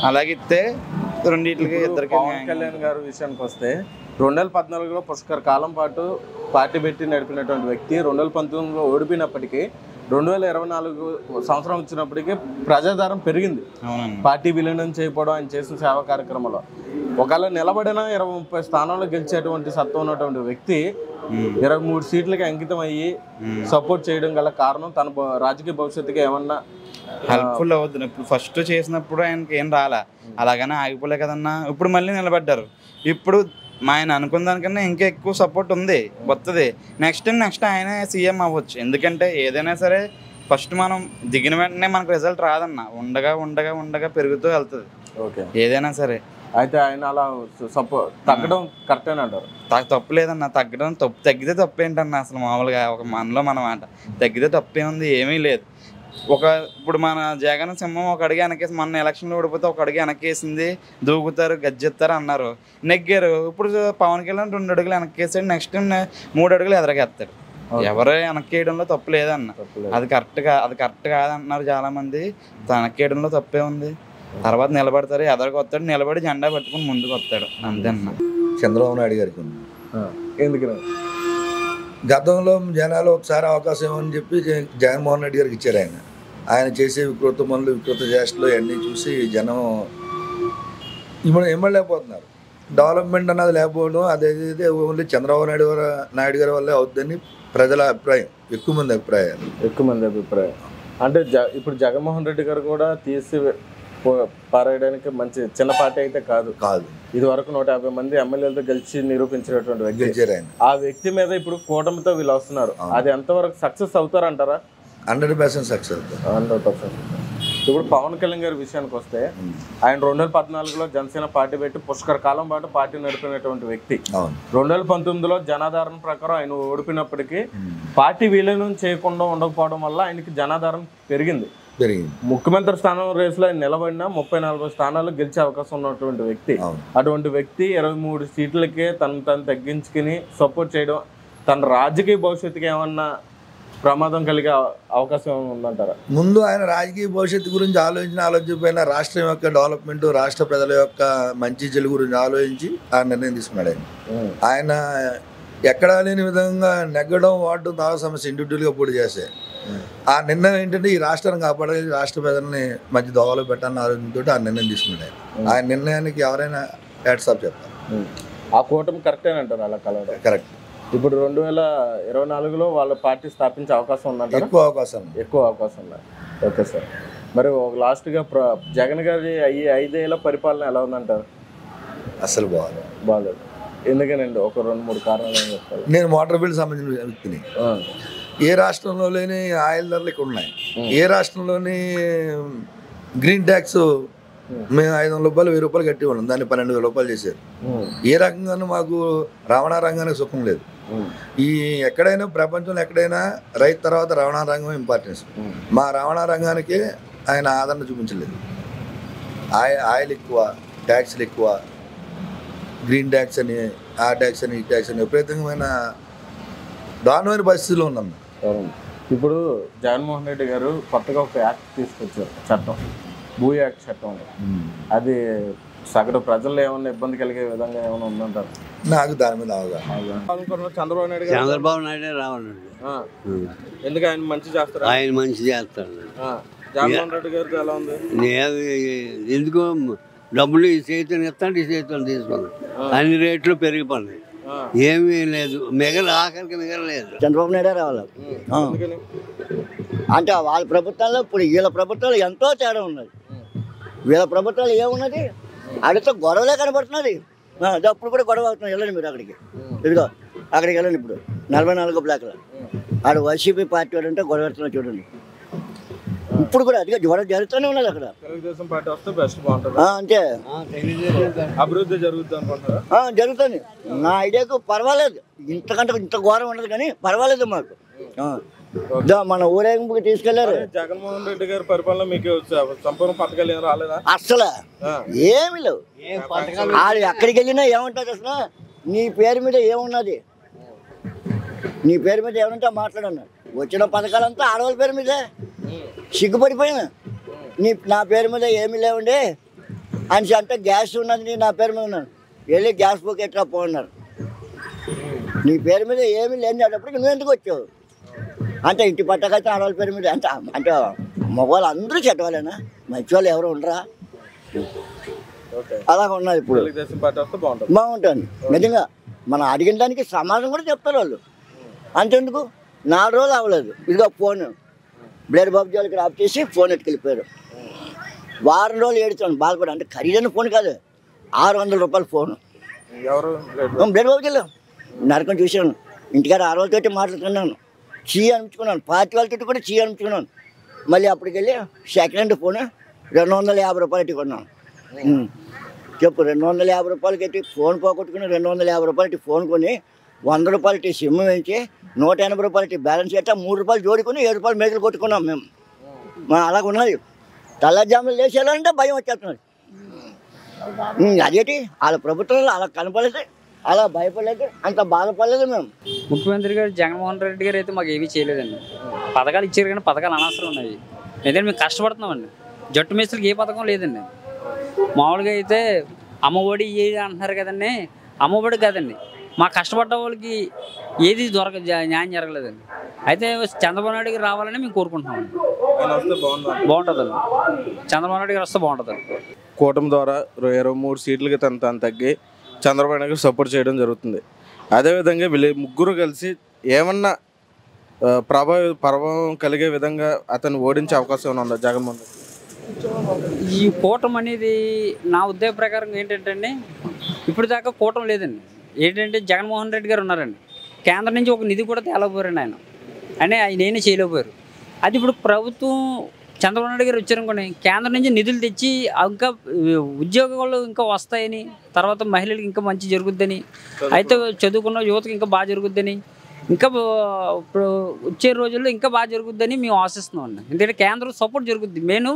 అలాగే ఇస్తే రెండింటికి ఇద్దరికి. పవన్ కళ్యాణ్ గారు విషయానికి వస్తే 2014లో పుష్కర కాలం పాటు పార్టీ పెట్టి నడిపినటువంటి వ్యక్తి 2019లో ఓడిపోయినప్పటికీ 2024 సంవత్సరం వచ్చినప్పటికీ ప్రజాదరణ పెరిగింది. పార్టీ విలీనం చేయకపోవడం, ఆయన చేసిన సేవా కార్యక్రమంలో ఒకవేళ నిలబడిన 20-30 స్థానాల్లో గెలిచేటువంటి సత్తా ఉన్నటువంటి వ్యక్తి 23 సీట్లకి అంకితం అయ్యి సపోర్ట్ చేయడం గల కారణం తన రాజకీయ భవిష్యత్తుకి ఏమన్నా హెల్ప్ఫుల్ అవుతుంది. ఇప్పుడు ఫస్ట్ చేసినప్పుడు ఆయనకి ఏం రాలే, అలాగనే ఆగిపోలే కదన్నా. ఇప్పుడు మళ్ళీ నిలబడ్డారు. ఇప్పుడు ఆయన అనుకున్న దానికన్నా ఇంకా ఎక్కువ సపోర్ట్ ఉంది, వస్తుంది. నెక్స్ట్ ఆయనే సీఎం అవ్వచ్చు. ఎందుకంటే ఏదైనా సరే ఫస్ట్ మనం దిగిన వెంటనే మనకు రిజల్ట్ రాదన్న. ఉండగా పెరుగుతూ వెళ్తుంది ఏదైనా సరే. అయితే ఆయన అలా తగ్గడం కరెక్టేనా అంటారు? తప్పు లేదన్న, తగ్గితే తప్పేంటన్న అసలు మామూలుగా ఒక మనలో మన మాట. తగ్గితే తప్పేముంది, ఏమీ లేదు. ఇప్పుడు మన జగన్ సింహం ఒక అడిగి వెనకేసి, మొన్న ఎలక్షన్లో ఓడిపోతే ఒక అడిగి వెనకేసింది, దూకుతారు గజ్జెత్తారు అన్నారు, నెగ్గారు. ఇప్పుడు పవన్ కళ్యాణ్ 2 అడుగులు వెనక్కేసాడు, నెక్స్ట్ 3 అడుగులు ఎదరగేస్తాడు. ఎవరు వెనక్కేయడంలో తప్పు లేదన్న. అది కరెక్ట్ కాదంటున్నారు చాలా మంది. వెనక్కేయడంలో తప్పే ఉంది. తర్వాత నిలబడతారు, ఎదరికి వస్తాడు, నిలబడి జెండా పట్టుకుని ముందుకు వస్తాడు, అంతే అన్న. చంద్రబాబు నాయుడు గారికి ఉంది. ఎందుకు గతంలో జనాలు ఒకసారి అవకాశం ఇవ్వని చెప్పి జగన్మోహన్ రెడ్డి గారికి ఇచ్చారు. ఆయన చేసే వికృత పనులు, వికృత చేష్టలు అన్నీ చూసి జనం ఇమ్మలేకపోతున్నారు. డెవలప్మెంట్ అన్నది లేకపోవడం, అదైతే ఓన్లీ చంద్రబాబు నాయుడు గారి వల్లే అవుతుందని ప్రజల అభిప్రాయం, ఎక్కువ మంది అభిప్రాయం. అంటే ఇప్పుడు జగన్మోహన్ రెడ్డి గారు కూడా తీసి పారేయడానికి మంచి చిన్న పార్టీ అయితే కాదు. ఇది వరకు 150 మంది ఎమ్మెల్యేలతో గెలిచి నిరూపించినటువంటి వ్యక్తి. ఆ వ్యక్తి మీద ఇప్పుడు కూటమితో వీళ్ళు వస్తున్నారు. అది ఎంతవరకు సక్సెస్ అవుతారంటారా? 100% సక్సెస్ అవుతారు. 100%. ఇప్పుడు పవన్ కళ్యాణ్ గారి విషయానికి వస్తే, ఆయన 2014లో జనసేన పార్టీ పెట్టి పుష్కర కాలం పాటు పార్టీ నడిపినటువంటి వ్యక్తి. 2019లో జనాధారణ ప్రకారం ఆయన ఓడిపోయినప్పటికీ పార్టీ విలీనం చేయకుండా ఉండకపోవడం వల్ల ఆయనకి జనాధారణ పెరిగింది. ముఖ్యమంత్రి స్థానం రేసులో ఆయన నిలబడినా 30-40 స్థానాలు గెలిచే అవకాశం ఉన్నటువంటి వ్యక్తి. అటువంటి వ్యక్తి 23 సీట్లకే తను తగ్గించుకుని సపోర్ట్ చేయడం తన రాజకీయ భవిష్యత్తుకి ఏమన్నా ప్రమాదం కలిగే అవకాశం ఉందంటారా? ముందు ఆయన రాజకీయ భవిష్యత్తు గురించి ఆలోచించకపోయినా రాష్ట్రం యొక్క డెవలప్మెంట్, రాష్ట్ర ప్రజల యొక్క మంచి చెడు గురించి ఆలోచించి ఆ నిర్ణయం తీసుకున్నాడు. ఆయన ఎక్కడా లేని విధంగా నెగ్గడం, వాడడం చాలా సమస్య, ఇండివిజువల్గా పోటీ చేస్తే. ఆ నిర్ణయం ఏంటంటే ఈ రాష్ట్రాన్ని కాపాడాలి, రాష్ట్ర ప్రజల్ని మంచి దోవలో పెట్టాలని ఆలోచనతో ఆ నిర్ణయం తీసుకున్నాడు. ఆ నిర్ణయానికి ఎవరైనా హ్యాట్స్ ఆఫ్ చెప్తారు. ఆ కూటమి కరెక్టేనంటారు అలా కలవడం? కరెక్ట్. ఇప్పుడు 2024లో వాళ్ళ పార్టీ స్థాపించే అవకాశం ఉందంట. ఎక్కువ అవకాశం ఉంది. Okay sir. మరి లాస్ట్గా జగన్ గారి 5 ఏళ్ల పరిపాలన ఎలా ఉందంటారు? అసలు బాగాలేదు. ఎందుకనండి? ఒక 2-3 కారణాలు ఏం చెప్తారు? నేను మోటార్ బిల్ సంబంధించిన వ్యక్తిని. ఏ రాష్ట్రంలో లేని ఆయిల్ ధరలు ఇక్కడ ఉన్నాయి. ఏ రాష్ట్రంలోని గ్రీన్ ట్యాక్స్ మేము 500 రూపాయలు 1000 రూపాయలు కట్టి ఉన్నాం, దాన్ని 12,000 రూపాయలు చేశారు. ఏ రకంగానూ మాకు రవాణా రంగానికి సుఖం లేదు. ఈ ఎక్కడైనా ప్రపంచంలో ఎక్కడైనా రైతు తర్వాత రవాణా రంగం ఇంపార్టెన్స్. మా రవాణా రంగానికి ఆయన ఆదరణ చూపించలేదు. ఆయిల్ ఎక్కువ, ట్యాక్స్లు ఎక్కువ, గ్రీన్ ట్యాక్స్ అని, ఆ ట్యాక్స్ అని, ఈ ట్యాక్స్ అని విపరీతమైన దారుణమైన పరిస్థితిలో ఉన్నాం. ఇప్పుడు జగన్మోహన్ రెడ్డి గారు కొత్తగా ఒక యాక్ట్ తీసుకొచ్చారు, చట్టం, భూ యాక్ట్ చట్టం. అది సగటు ప్రజల్లో ఏమన్నా ఇబ్బంది కలిగే విధంగా ఏమైనా ఉందంటారు? నాకు దాని మీద చంద్రబాబు నాయుడు రావాలండి. ఎందుకు ఆయన మంచి చేస్తారు? ఆయన మంచి చేస్తాడు. జగన్మోహన్ రెడ్డి గారితో ఎలా ఉంది? ఎందుకు డబ్బులు ఈ చేతులు ఇస్తాను, ఈ చేతులు తీసుకున్నాను, అన్ని రేట్లు పెరిగిపోయినాయి, ఏమీ లేదు, ఆఖరికి మిగలలేదు. చంద్రబాబు నాయుడే రావాలి. అంటే వాళ్ళ ప్రభుత్వాల్లో ఇప్పుడు వీళ్ళ ప్రభుత్వాలు ఎంతో తేడా ఉన్నది. వీళ్ళ ప్రభుత్వాలు ఏమున్నది, ఆడితో గొడవలే కనబడుతున్నది. అప్పుడు కూడా గొడవ అవుతున్నాయి. వెళ్ళండి మీరు అక్కడికి, ఇదిగో అక్కడికి వెళ్ళండి. ఇప్పుడు 44 బ్లాక్లో ఆడు వైసీపీ పార్టీ వాడు అంటే గొడవ పెడుతున్నా చూడండి. ఇప్పుడు కూడా అదిగా గొడవ జరుగుతూనే ఉన్నది అక్కడ. తెలుగుదేశం పార్టీ వస్తే బెస్ట్ బాగుంటుంది. అంతే అభివృద్ధి జరుగుతుంది. నా ఐడియాకు పర్వాలేదు, ఇంతకంటే ఇంత ఘోరం ఉండదు కానీ పర్వాలేదు మాకు. మన ఊరేగింపుకి తీసుకెళ్లారు. జగన్మోహన్ రెడ్డి గారి పరిపాలన మీకు సంపూర్ణ పథకాలు ఏం రాలేదా? అసలు ఏమి లేవు. ఆడు ఎక్కడికి వెళ్ళినా ఏమంటారు అసలు, నీ పేరు మీద ఏమున్నది, నీ పేరు మీద ఏమంటే మాట్లాడన్నారు. వచ్చిన పథకాలంతా ఆడవాళ్ళ పేరు మీదే. సిగ్గుపడిపోయినా, నా పేరు మీద ఏమి లేవండి అని అంటే, గ్యాస్ ఉన్నది నా పేరు మీద ఉన్నాను, వెళ్ళి గ్యాస్ బుక్ ఎట్లా పోన్నారు, నీ పేరు మీద ఏమి లేని అప్పటికి నువ్వు ఎందుకు వచ్చావు అంటే, ఇంటి పట్టకైతే ఆడవాళ్ళ పేరు మీద అంటే మగవాళ్ళు అందరూ చెడ్డవాళ్ళేనా, మంచి వాళ్ళు ఎవరు ఉండరా? అలాగ ఉన్నది. ఇప్పుడు బాగుంటుంది నిజంగా. మనం అడిగిన దానికి సమాధానం కూడా చెప్తారు వాళ్ళు. అంతెందుకు 4 రోజులు అవ్వలేదు, ఇదిగో ఫోన్ బ్లేడ్ బాబు ఇక్కడ ఆఫ్ చేసి ఫోన్ ఎట్టుకెళ్ళిపోయారు. వారం రోజులు ఏడుచాను బాధపడి. అంటే ఖరీదైన ఫోన్ కాదు, 600 రూపాయల ఫోను. బ్లేడ్ బాబు జిల్లా నరకం చూశాను. ఇంటికాడ 6 రోజులతో మాట్లాడుతున్నాను, చీ అనిపించుకున్నాను. పార్టీ వాళ్ళతో కూడా చీ అనిపించుకున్నాను. మళ్ళీ అప్పటికి వెళ్ళి సెకండ్ హ్యాండ్ ఫోన్ 250 రూపాయలు కొన్నాను. చెప్పు 250 రూపాయలకి ఎట్టి ఫోన్ పోగొట్టుకుని 250 రూపాయలకి ఫోన్ కొని 100 రూపాయలకి సిమ్ వేయించి 180 రూపాయలకి బ్యాలెన్స్ పెట్టా 3 రూపాయలు జోడుకుని 7 రూపాయలు మేకలు కొట్టుకున్నాం మేము. అలాగ ఉన్నది. తెల్లజాములు చేసేయాలంటే భయం వచ్చేస్తున్నది. అదేంటి వాళ్ళ ప్రభుత్వంలో అలా కనపడలేదు, అలా భయపడలేదు, అంత బాధపడలేదు మేము. ముఖ్యమంత్రి గారు జగన్మోహన్ రెడ్డి గారు అయితే మాకు ఏమీ చేయలేదండి. పథకాలు ఇచ్చారు కానీ పథకాలు అనవసరం ఉన్నాయి. ఎందుకంటే మేము కష్టపడుతున్నామండి. జట్టు మేస్త్రికి ఏ పథకం లేదండి. మామూలుగా అయితే అమ్మఒడి ఏది అంటున్నారు కదండి, అమ్మఒడి కాదండి. మా కష్టపడ్డ వాళ్ళకి ఏది న్యాయం జరగలేదండి. అయితే చంద్రబాబు నాయుడు గారు రావాలని మేము కోరుకుంటున్నామండి. బాగుంటుందండి. చంద్రబాబు నాయుడు గారు వస్తే బాగుంటుందండి. కూటమి ద్వారా 23 సీట్లకి తను తగ్గి చంద్రబాబు నాయుడు గారు సపోర్ట్ చేయడం జరుగుతుంది. అదేవిధంగా వీళ్ళు ముగ్గురు కలిసి ఏమన్నా ప్రభావం కలిగే విధంగా అతను ఓడించే అవకాశం ఏమైనా ఉందా జగన్మోహన్ రెడ్డి? ఈ కూటమి అనేది నా ఉద్దేశ ప్రకారం ఏంటంటే అండి, ఇప్పుడు దాకా కూటమి లేదండి. ఏంటంటే జగన్మోహన్ రెడ్డి గారు ఉన్నారండి. కేంద్రం నుంచి ఒక నిధి కూడా తేలేకపోయారండి ఆయన ఏమీ చేయలేకపోయారు. అది ఇప్పుడు ప్రభుత్వం చంద్రబాబు నాయుడు గారు వచ్చారనుకోండి, కేంద్రం నుంచి నిధులు తెచ్చి ఇంకా ఉద్యోగాలు ఇంకా వస్తాయని, తర్వాత మహిళలకు ఇంకా మంచి జరుగుద్దని, అయితే చదువుకున్న యువతకు ఇంకా బాగా జరుగుద్దని, ఇంకా ఇప్పుడు వచ్చే రోజుల్లో ఇంకా బాగా జరుగుద్దని మేము ఆశిస్తున్నాం అండి. ఎందుకంటే కేంద్రం సపోర్ట్ జరుగుద్ది. మెయిన్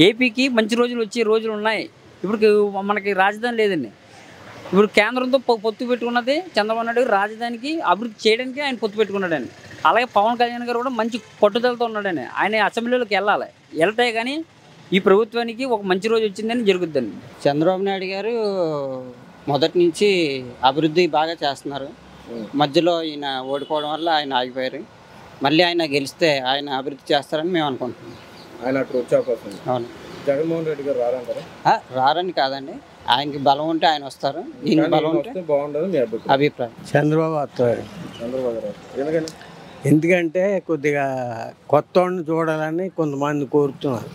ఏపీకి మంచి రోజులు వచ్చే రోజులు ఉన్నాయి. ఇప్పుడు మనకి రాజధాని లేదండి. ఇప్పుడు కేంద్రంతో పొత్తు పెట్టుకున్నది చంద్రబాబు నాయుడు గారు రాజధానికి అభివృద్ధి చేయడానికి ఆయన పొత్తు పెట్టుకున్నాడండి. అలాగే పవన్ కళ్యాణ్ గారు కూడా మంచి పట్టుదలతో ఉన్నాడండి. ఆయన అసెంబ్లీలోకి వెళ్తే కానీ ఈ ప్రభుత్వానికి ఒక మంచి రోజు వచ్చిందని జరుగుద్దండి. చంద్రబాబు నాయుడు గారు మొదటి నుంచి అభివృద్ధి బాగా చేస్తున్నారు. మధ్యలో ఈయన ఓడిపోవడం వల్ల ఆయన ఆగిపోయారు. మళ్ళీ ఆయన గెలిస్తే ఆయన అభివృద్ధి చేస్తారని మేము అనుకుంటున్నాం. ఆయన అక్కడ వచ్చే అవకాశం అవును. జగన్మోహన్ రెడ్డి గారు రారంటారా? రారని కాదండి, ఆయనకి బలం ఉంటే ఆయన వస్తారు. ఈయన బలం ఉంటే బాగుంటుంది మీ అభిప్రాయం. చంద్రబాబు వస్తారు. ఎందుకని? ఎందుకంటే కొద్దిగా కొత్త వాడిని చూడాలని కొంతమంది కోరుతున్నారు.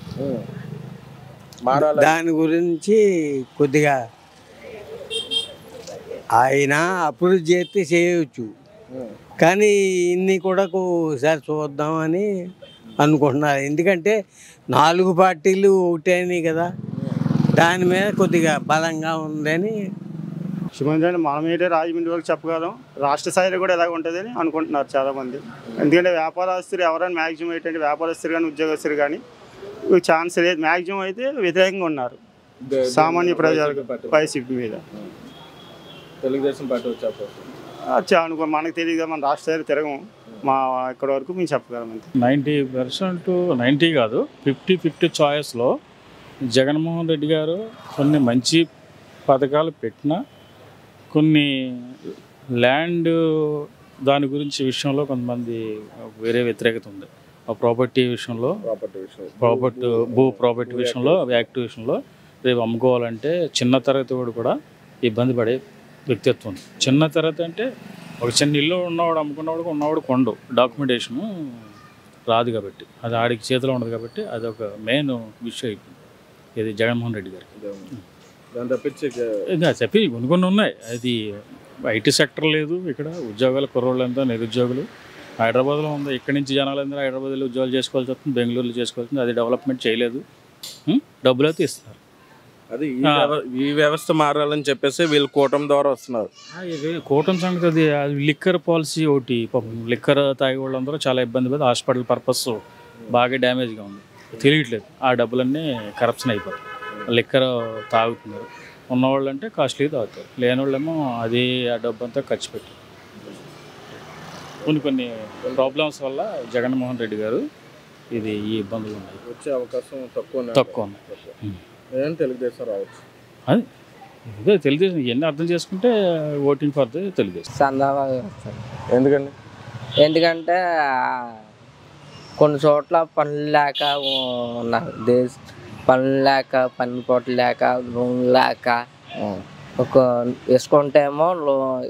దాని గురించి కొద్దిగా ఆయన అభివృద్ధి చేస్తే చేయవచ్చు, కానీ ఇన్ని కూడా ఒకసారి చూద్దామని అనుకుంటున్నారు. ఎందుకంటే 4 పార్టీలు ఒకటేని కదా, దాని మీద కొద్దిగా బలంగా ఉందని. ముఖ్యమంత్రి మనమేంటే రాజమండ్రి వరకు చెప్పగలం, రాష్ట్ర స్థాయిలో కూడా ఎలాగ ఉంటుందని అనుకుంటున్నారు చాలామంది. ఎందుకంటే వ్యాపారస్తులు ఎవరైనా మ్యాక్సిమం ఏంటంటే వ్యాపారస్తులు కానీ ఉద్యోగస్తులు కానీ ఛాన్స్ లేదు. మ్యాక్సిమం అయితే వ్యతిరేకంగా ఉన్నారు సామాన్య ప్రజలకు వైసీపీ మీద. తెలుగుదేశం పార్టీ వచ్చే అనుకో మనకు తెలియదు కదా, మన రాష్ట్ర స్థాయిలో తిరగము. మా ఇక్కడ వరకు మేము చెప్పగలం అంతే. 90% 90 కాదు 50-50 చాయిస్లో జగన్మోహన్ రెడ్డి గారు కొన్ని మంచి పథకాలు పెట్టినా, కొన్ని ల్యాండ్ దాని గురించి విషయంలో కొంతమంది వేరే వ్యతిరేకత ఉంది. ఆ ప్రాపర్టీ విషయంలో ప్రాపర్టీ విషయంలో యాక్ట్ విషయంలో రేపు అమ్ముకోవాలంటే చిన్న తరగతి వాడు కూడా ఇబ్బంది పడే వ్యక్తిత్వం ఉంది. చిన్న తరగతి అంటే ఒక చిన్న ఇల్లు ఉన్నవాడు అమ్ముకున్నవాడు ఉన్నవాడు కొండు డాక్యుమెంటేషన్ రాదు కాబట్టి, అది ఆడికి చేతిలో ఉండదు కాబట్టి అది ఒక మెయిన్ విషయం అయిపోయింది ఇది జగన్మోహన్ రెడ్డి గారికి. ఇంకా చెప్పి కొన్ని ఉన్నాయి. అది ఐటీ సెక్టర్ లేదు ఇక్కడ, ఉద్యోగాలు కుర్రోళ్ళు ఎంతో నిరుద్యోగులు. హైదరాబాద్లో ఉంది, ఇక్కడి నుంచి జనాలు అందరూ హైదరాబాద్లో ఉద్యోగాలు చేసుకోవాల్సి వస్తుంది, బెంగళూరులో చేసుకోవాల్సి వస్తుంది. అది డెవలప్మెంట్ చేయలేదు, డబ్బులు అయితే ఇస్తారు. అది ఈ వ్యవస్థ మారాలని చెప్పేసి వీళ్ళు కూటమి ద్వారా వస్తున్నారు. కూటమి సంగతి అది లిక్కర్ పాలసీ ఒకటి, పాపం లిక్కర్ తాగే వాళ్ళందరూ చాలా ఇబ్బంది పడి హాస్పిటల్ పర్పస్ బాగా డ్యామేజ్గా ఉంది, తెలియట్లేదు. ఆ డబ్బులన్నీ కరప్షన్ అయిపోతాయి. లిక్కర్ తాగుతున్నారు, ఉన్నవాళ్ళు అంటే కాస్ట్లీ తాగుతారు, లేని వాళ్ళేమో అది ఆ డబ్బు అంతా ఖర్చు పెట్టి కొన్ని ప్రాబ్లమ్స్ వల్ల జగన్మోహన్ రెడ్డి గారు ఇది ఈ ఇబ్బందులు ఉన్నాయి. వచ్చే అవకాశం తక్కువ ఉన్నాయి. తెలుగుదేశం రావచ్చు, అది ఇదే తెలుగుదేశం. ఇవన్నీ అర్థం చేసుకుంటే ఓటింగ్ ఫర్ తెలుగుదేశం. ఎందుకండి? ఎందుకంటే కొన్ని చోట్ల పనులు లేక ఉన్నారు, పనులు లేక, పని పోట్లు లేక, లోన్ లేక, ఒక ఇసుక ఉంటేమో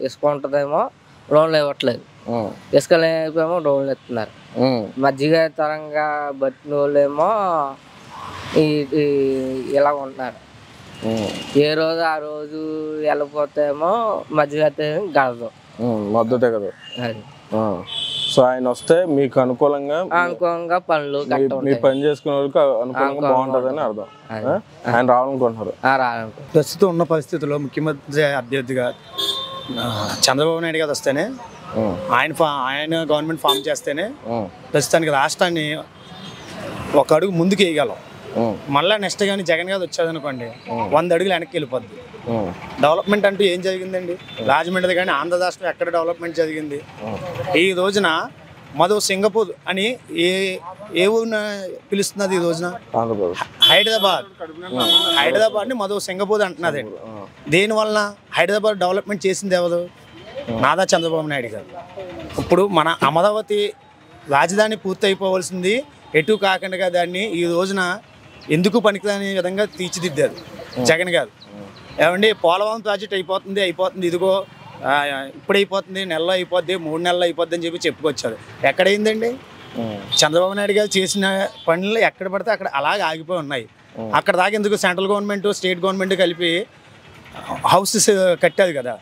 ఇసుక ఉంటుందేమో లోన్లు ఇవ్వట్లేదు, ఇసుక లేకపోయేమో లోన్లు ఇస్తున్నారు. మజ్జిగ తరంగా బట్టిన వాళ్ళేమో ఇలా ఉంటున్నారు. ఏ రోజు ఆ రోజు వెళ్ళిపోతేమో మజ్జిగ గలదు, మద్దతే కదా. సో ఆయన వస్తే మీకు అనుకూలంగా పనులు మీ పని చేసుకునే వాళ్ళకి అనుకూలంగా బాగుంటుందని అర్థం. ఆయన రావాలనుకుంటున్నారు. ప్రస్తుతం ఉన్న పరిస్థితుల్లో ముఖ్యమంత్రి అభ్యర్థిగా చంద్రబాబు నాయుడు గారు వస్తేనే, ఆయన గవర్నమెంట్ ఫామ్ చేస్తేనే ప్రస్తుతానికి రాష్ట్రాన్ని ఒక అడుగు ముందుకు వేయగలం. మళ్ళీ నెక్స్ట్ కానీ జగన్ గారు వచ్చేదనుకోండి 100 అడుగులు వెనక్కి వెళ్ళిపోద్ది. డెవలప్మెంట్ అంటూ ఏం జరిగిందండి? రాజమండ్రి కానీ ఆంధ్ర రాష్ట్రం ఎక్కడ డెవలప్మెంట్ జరిగింది? ఈ రోజున మధు సింగపూర్ అని ఏ ఊరిన పిలుస్తున్నది ఈ రోజున? హైదరాబాద్ని మధు సింగపూర్ అంటున్నదండి. దేనివల్ల? హైదరాబాద్ డెవలప్మెంట్ చేసింది ఎవరు? నారా చంద్రబాబు నాయుడు గారు. ఇప్పుడు మన అమరావతి రాజధాని పూర్తి అయిపోవలసింది ఎటు కాకుండా దాన్ని ఈ రోజున ఎందుకు పనికిరాని విధంగా తీర్చిదిద్దారు జగన్ గారు. ఏమండి, పోలవరం ప్రాజెక్ట్ అయిపోతుంది ఇదిగో ఇప్పుడు అయిపోతుంది, నెలలో అయిపోద్ది, 3 నెలలు అయిపోద్ది అని చెప్పి చెప్పుకొచ్చారు. ఎక్కడైందండి? చంద్రబాబు నాయుడు గారు చేసిన పనులు ఎక్కడ పడితే అక్కడ అలాగే ఆగిపోయి ఉన్నాయి. అక్కడ దాకా ఎందుకు సెంట్రల్ గవర్నమెంట్ స్టేట్ గవర్నమెంట్ కలిపి హౌసెస్ కట్టారు కదా,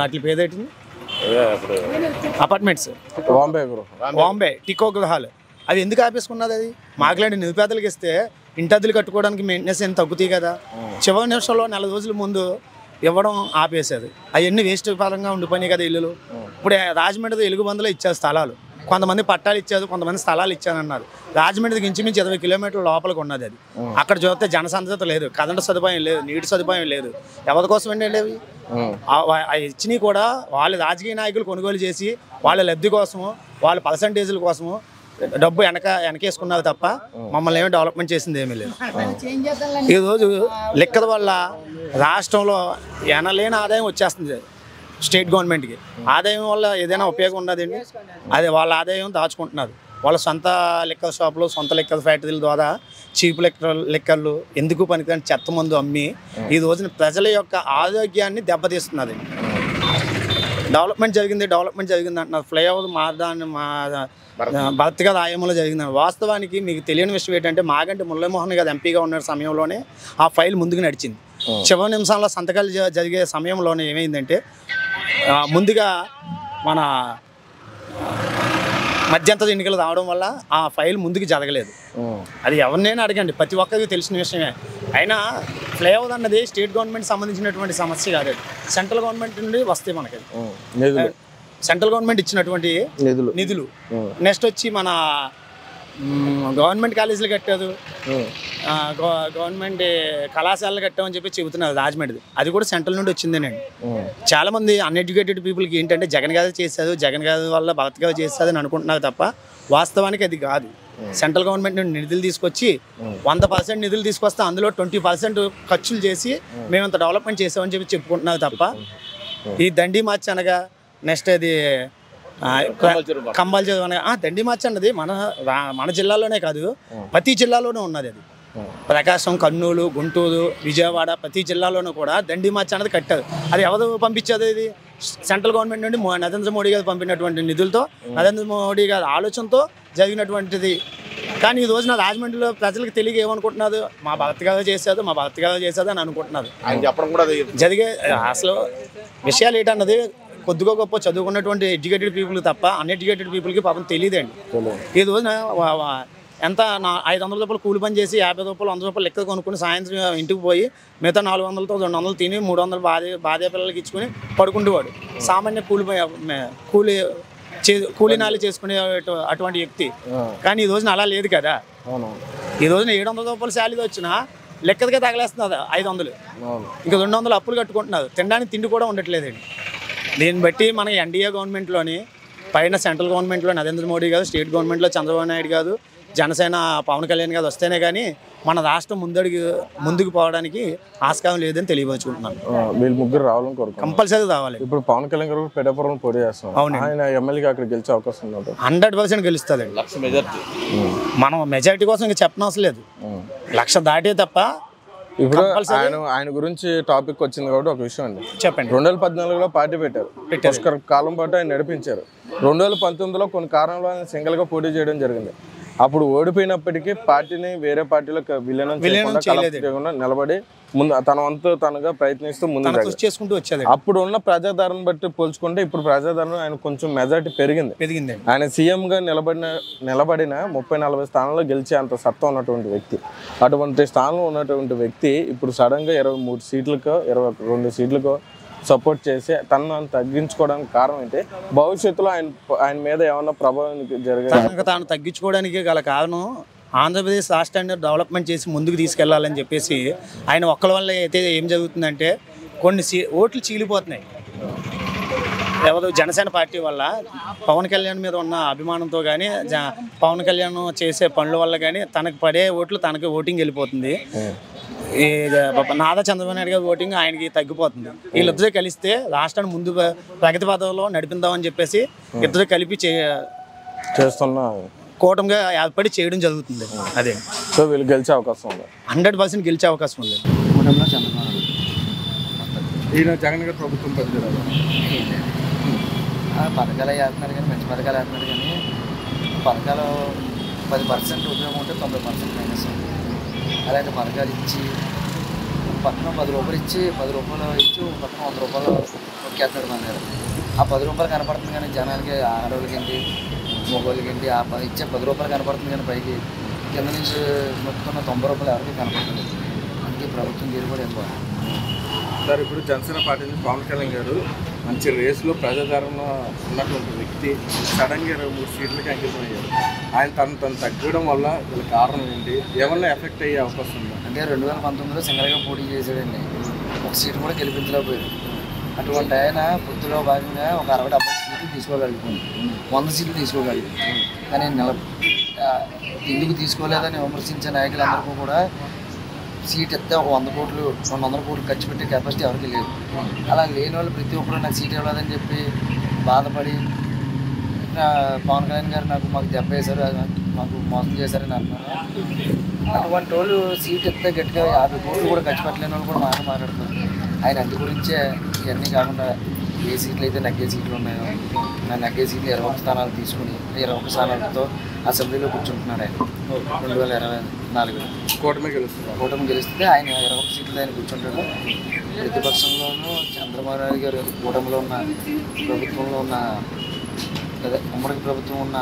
అట్లా పేదేంటి అపార్ట్మెంట్స్, బాంబే టికో గృహాలు, అవి ఎందుకు ఆపేసుకున్నది? అది మాకులాంటి నిరుపేదలకు ఇస్తే ఇంటద్దులు కట్టుకోవడానికి మెయింటెనెన్స్ ఎంత తగ్గుతాయి కదా. చివరి నిమిషంలో 4 రోజుల ముందు ఇవ్వడం ఆపేశారు. అవన్నీ వేస్ట్ పరంగా ఉండిపోయినాయి కదా ఇల్లులు. ఇప్పుడు రాజమండ్రి ఎలుగుబందులో ఇచ్చారు స్థలాలు, కొంతమంది పట్టాలు ఇచ్చారు, కొంతమంది స్థలాలు ఇచ్చారన్నారు. రాజమండ్రికి ఇంచుమించి 20 కిలోమీటర్ల లోపలికి ఉన్నది అది. అక్కడ చూస్తే జనసంద్రత లేదు, కరెంటు సదుపాయం లేదు, నీటి సదుపాయం లేదు. ఎవరి కోసం అండి అవి? ఇచ్చినవి కూడా వాళ్ళ రాజకీయ నాయకులు కొనుగోలు చేసి వాళ్ళ లబ్ధి కోసము, వాళ్ళ పర్సంటేజీల కోసము డబ్బు వెనకేసుకున్నారు తప్ప మమ్మల్ని ఏమీ డెవలప్మెంట్ చేసింది ఏమీ లేదు. ఈరోజు లెక్కల వల్ల రాష్ట్రంలో ఎనలేని ఆదాయం వచ్చేస్తుంది స్టేట్ గవర్నమెంట్కి. ఆదాయం వల్ల ఏదైనా ఉపయోగం ఉన్నదండి? అదే వాళ్ళ ఆదాయం దాచుకుంటున్నారు. వాళ్ళ సొంత లిక్కర్ షాపులు, సొంత లిక్కర్ ఫ్యాక్టరీల ద్వారా చీప్ లిక్కర్లు ఎందుకు పనికిరాని చెత్త మందు అమ్మి ఈ రోజున ప్రజల యొక్క ఆరోగ్యాన్ని దెబ్బతీస్తున్నది. డెవలప్మెంట్ జరిగింది అంటున్నారు. ఫ్లైఓవర్ భర్తగా రాయములో జరిగిందని. వాస్తవానికి మీకు తెలియని విషయం ఏంటంటే, మాగంటి మురళీమోహన్ గారు ఎంపీగా ఉన్న సమయంలోనే ఆ ఫైల్ ముందుకు నడిచింది. చివరి నిమిషంలో సంతకాలు జరిగే సమయంలోనే ఏమైందంటే, ముందుగా మన మధ్యంతర ఎన్నికలు రావడం వల్ల ఆ ఫైల్ ముందుకు జరగలేదు. అది ఎవరినైనా అడగండి, ప్రతి ఒక్కరికి తెలిసిన విషయమే. అయినా ఫ్లైఓవర్ అన్నది స్టేట్ గవర్నమెంట్ సంబంధించినటువంటి సమస్య కాదు, సెంట్రల్ గవర్నమెంట్ నుండి వస్తాయి మనకి. సెంట్రల్ గవర్నమెంట్ ఇచ్చినటువంటి నిధులు. నెక్స్ట్ వచ్చి మన గవర్నమెంట్ కాలేజీలు కట్టారు, గవర్నమెంట్ కళాశాలలు కట్టామని చెప్పి చెబుతున్నారు రాజమండ్రి. అది కూడా సెంట్రల్ నుండి వచ్చిందేనండి. చాలా మంది అన్ఎడ్యుకేటెడ్ పీపుల్కి ఏంటంటే జగన్ గారు చేశారు, జగన్ గారి వల్ల భరత్ గారు చేస్తారు అని అనుకుంటున్నారు తప్ప వాస్తవానికి అది కాదు. సెంట్రల్ గవర్నమెంట్ నుండి నిధులు తీసుకొచ్చి 100% నిధులు తీసుకొస్తే అందులో 20% ఖర్చులు చేసి మేము ఇంత డెవలప్మెంట్ చేసామని చెప్పి చెప్పుకుంటున్నారు తప్ప ఈ దండి మార్చి అనగా నెక్స్ట్ అది కంబాల్ చెరువు అనగా దండి మార్చి అన్నది మన జిల్లాలోనే కాదు ప్రతి జిల్లాలోనే ఉన్నది. అది ప్రకాశం, కర్నూలు, గుంటూరు, విజయవాడ ప్రతి జిల్లాలోనూ కూడా దండి మార్చి అన్నది కట్టారు. అది ఎవరు పంపించేది? ఇది సెంట్రల్ గవర్నమెంట్ నుండి నరేంద్ర మోడీ గారు పంపినటువంటి నిధులతో, నరేంద్ర మోడీ గారి ఆలోచనతో జరిగినటువంటిది. కానీ ఈ రోజున రాజమండ్రిలో ప్రజలకు తెలియక ఏమనుకుంటున్నారు? మా భర్త గారు చేశారు అని అనుకుంటున్నారు. జరిగే అసలు విషయాలు ఏంటన్నది కొద్దిగా గొప్ప చదువుకున్నటువంటి ఎడ్యుకేటెడ్ పీపుల్ తప్ప అన్ఎడ్యుకేటెడ్ పీపుల్కి పాపం తెలియదండి. ఈ రోజున ఎంత 500 రూపాయలు కూలి పని చేసి 50 రూపాయలు 100 రూపాయలు లెక్క కొనుక్కుని సాయంత్రం ఇంటికి పోయి మిగతా 400తో 200 తిని 300 భార్య పిల్లలకి ఇచ్చుకుని పడుకుంటేవాడు సామాన్య కూలి నాలి చేసుకునే అటువంటి వ్యక్తి. కానీ ఈ రోజున అలా లేదు కదా. ఈ రోజున 700 రూపాయలు శాలరీ వచ్చినా లెక్కదిగా తగలేస్తున్నారు 500, ఇంకా 200 అప్పులు కట్టుకుంటున్నారు. తినడానికి తిండి కూడా ఉండట్లేదండి. దీన్ని బట్టి మన ఎన్డీఏ గవర్నమెంట్లోని పైన సెంట్రల్ గవర్నమెంట్లో నరేంద్ర మోడీ గారు, స్టేట్ గవర్నమెంట్లో చంద్రబాబు నాయుడు గారు, జనసేన పవన్ కళ్యాణ్ గారు వస్తేనే కానీ మన రాష్ట్రం ముందుకు పోవడానికి ఆస్కారం లేదని తెలియపరుచుకుంటున్నాను. వీళ్ళు ముగ్గురు రావాలని కోరుకుంటున్నాను. కంపల్సరీ రావాలి. ఇప్పుడు పవన్ కళ్యాణ్ గారు పెద్దపురం పోటీ చేస్తున్నారు. అవును, ఆయన ఎమ్మెల్యేగా అక్కడ గెలిచే అవకాశం ఉంది. 100% గెలుస్తారండి. మనం మెజారిటీ కోసం ఇంకా చెప్పనవసరం లేదు. 1,00,000 దాటే తప్ప. ఇప్పుడు ఆయన గురించి టాపిక్ వచ్చింది కాబట్టి ఒక విషయం అండి చెప్పండి. 2014లో పార్టీ పెట్టారు, పుష్కర కాలం పాటు ఆయన నడిపించారు. 2019లో కొన్ని కారణాలు ఆయన సింగిల్గా పోటీ చేయడం జరిగింది. అప్పుడు ఓడిపోయినప్పటికీ పార్టీని వేరే పార్టీలో విలీనం చేయకుండా నిలబడి ముందు తన వంతు తనగా ప్రయత్నిస్తూ ముందు చేసుకుంటూ వచ్చేది. అప్పుడు ఉన్న ప్రజాదరణ బట్టి పోల్చుకుంటే ఇప్పుడు ప్రజాదరణ ఆయన కొంచెం మెజారిటీ పెరిగింది. ఆయన సీఎం గా నిలబడిన 30-40 స్థానాల్లో గెలిచే అంత సత్తా ఉన్నటువంటి వ్యక్తి. అటువంటి స్థానంలో ఉన్నటువంటి వ్యక్తి ఇప్పుడు సడన్ గా 23 సీట్లకో 22 సీట్లకో సపోర్ట్ చేసి తనను తగ్గించుకోవడానికి కారణం ఏంటి? భవిష్యత్తులో ఆయన మీద ఏమన్నా ప్రభావం జరిగే తాను తగ్గించుకోవడానికి గల కారణం ఆంధ్రప్రదేశ్ రాష్ట్రాన్ని డెవలప్మెంట్ చేసి ముందుకు తీసుకెళ్లాలని చెప్పేసి ఆయన ఒక్కల వల్ల అయితే ఏం జరుగుతుందంటే కొన్ని ఓట్లు చీలిపోతున్నాయి. ఎవరు జనసేన పార్టీ వల్ల పవన్ కళ్యాణ్ మీద ఉన్న అభిమానంతో కానీ పవన్ కళ్యాణ్ చేసే పనుల వల్ల కానీ తనకు పడే ఓట్లు తనకి ఓటింగ్ వెళ్ళిపోతుంది. ఈ నారా చంద్రబాబు నాయుడు గారి ఓటింగ్ ఆయనకి తగ్గిపోతుంది. వీళ్ళిద్దరూ కలిస్తే రాష్ట్రాన్ని ముందు ప్రగతి పథంలో నడిపిద్దామని చెప్పేసి ఇద్దరు కలిపి చేస్తున్నా కూటమిగా ఏర్పడి చేయడం జరుగుతుంది. అదే సో వీళ్ళు గెలిచే అవకాశం ఉంది, 100% గెలిచే అవకాశం ఉంది. ఈయన జగన్ గారి ప్రభుత్వం పథకాలు వేస్తున్నారు కానీ మంచి పథకాలు వేస్తున్నారు కానీ పథకాలు 10% ఉపయోగం ఉంటే 90% మైనస్. అలాంటి పథకాలు ఇచ్చి పక్కన 10 రూపాయలు ఇచ్చి 10 రూపాయలు ఇచ్చి పక్కన 100 రూపాయలు నొక్కేస్తాడు మన దగ్గర. ఆ 10 రూపాయలు కనపడుతుంది కానీ జనాలకి ఆడవాళ్ళకి ఏంటి మొగోళ్ళకి ఏంటి ఆ ఇచ్చే 10 రూపాయలు కనపడుతుంది కానీ పైకి కింద నుంచి నొక్కుతున్న 90 రూపాయలు ఎవరికి కనపడుతుంది. అందుకే ప్రభుత్వం తీరు కూడా ఏం బాగుంది సార్. ఇప్పుడు జనసేన పార్టీ నుంచి పవన్ కళ్యాణ్ గారు మంచి రేసులో ప్రజాదరణ ఉన్నటువంటి వ్యక్తి సడన్గా 23 సీట్లకి అంకితం అయ్యారు. ఆయన తను తగ్గడం వల్ల వీళ్ళ కారణం ఏంటి? ఏమన్నా ఎఫెక్ట్ అయ్యే అవకాశం ఉందా? అంటే 2019లో సింగల్గా పోటీ చేశాడండి, ఒక సీటు కూడా గెలిపించలేకపోయాడు. అటువంటి ఆయన పొత్తులో భాగంగా ఒక 60-70 సీట్లు తీసుకోగలుగుతుంది, 100 సీట్లు తీసుకోగలిగింది. కానీ ఎందుకు తీసుకోలేదని విమర్శించే నాయకులందరికీ కూడా సీట్ ఎత్తే ఒక 100 కోట్లు 200 కోట్లు ఖర్చు పెట్టే కెపాసిటీ ఎవరికి లేదు. అలా లేని వాళ్ళు ప్రతి ఒక్కరు నాకు సీట్ ఇవ్వలేదని చెప్పి బాధపడి పవన్ కళ్యాణ్ గారు మాకు దెబ్బ వేశారు, మాకు మోసం చేశారని అన్నారు. అటువంటి వాళ్ళు సీట్ ఎత్తే గట్టిగా 50 కోట్లు కూడా ఖర్చు పెట్టలేని వాళ్ళు కూడా మాట్లాడుతున్నారు. ఆయన అందు గురించే ఇవన్నీ కాకుండా ఏ సీట్లు అయితే నగ్గే సీట్లు ఉన్నాయో నగ్గే సీట్లు 21 స్థానాలు తీసుకుని 21 స్థానాలతో అసెంబ్లీలో కూర్చుంటున్నాడు ఆయన. 2024 కూటమి గెలిస్తే ఆయన 21 సీట్లు ఆయన కూర్చుంటాడు. ప్రతిపక్షంలోనూ చంద్రబాబు నాయుడు గారు కూటమిలో ఉన్న ప్రభుత్వంలో ఉన్న లేదా ఉమ్మడి ప్రభుత్వం ఉన్న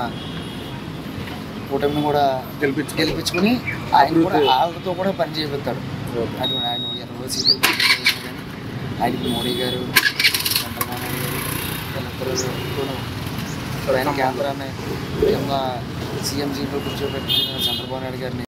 కూటమిని కూడా గెలిపించుకుని ఆయన కూడా వాళ్ళతో కూడా పని చేపిస్తాడు. అటువంటి ఆయన 20 సీట్లు కానీ ఆయనకి మోడీ గారు చంద్రబాబు నాయుడు గారు వీళ్ళిద్దరూ ఇప్పుడు ఆయన కేంద్రాన్ని సీఎం సీట్లో కూర్చోబెట్టిన చంద్రబాబు నాయుడు గారిని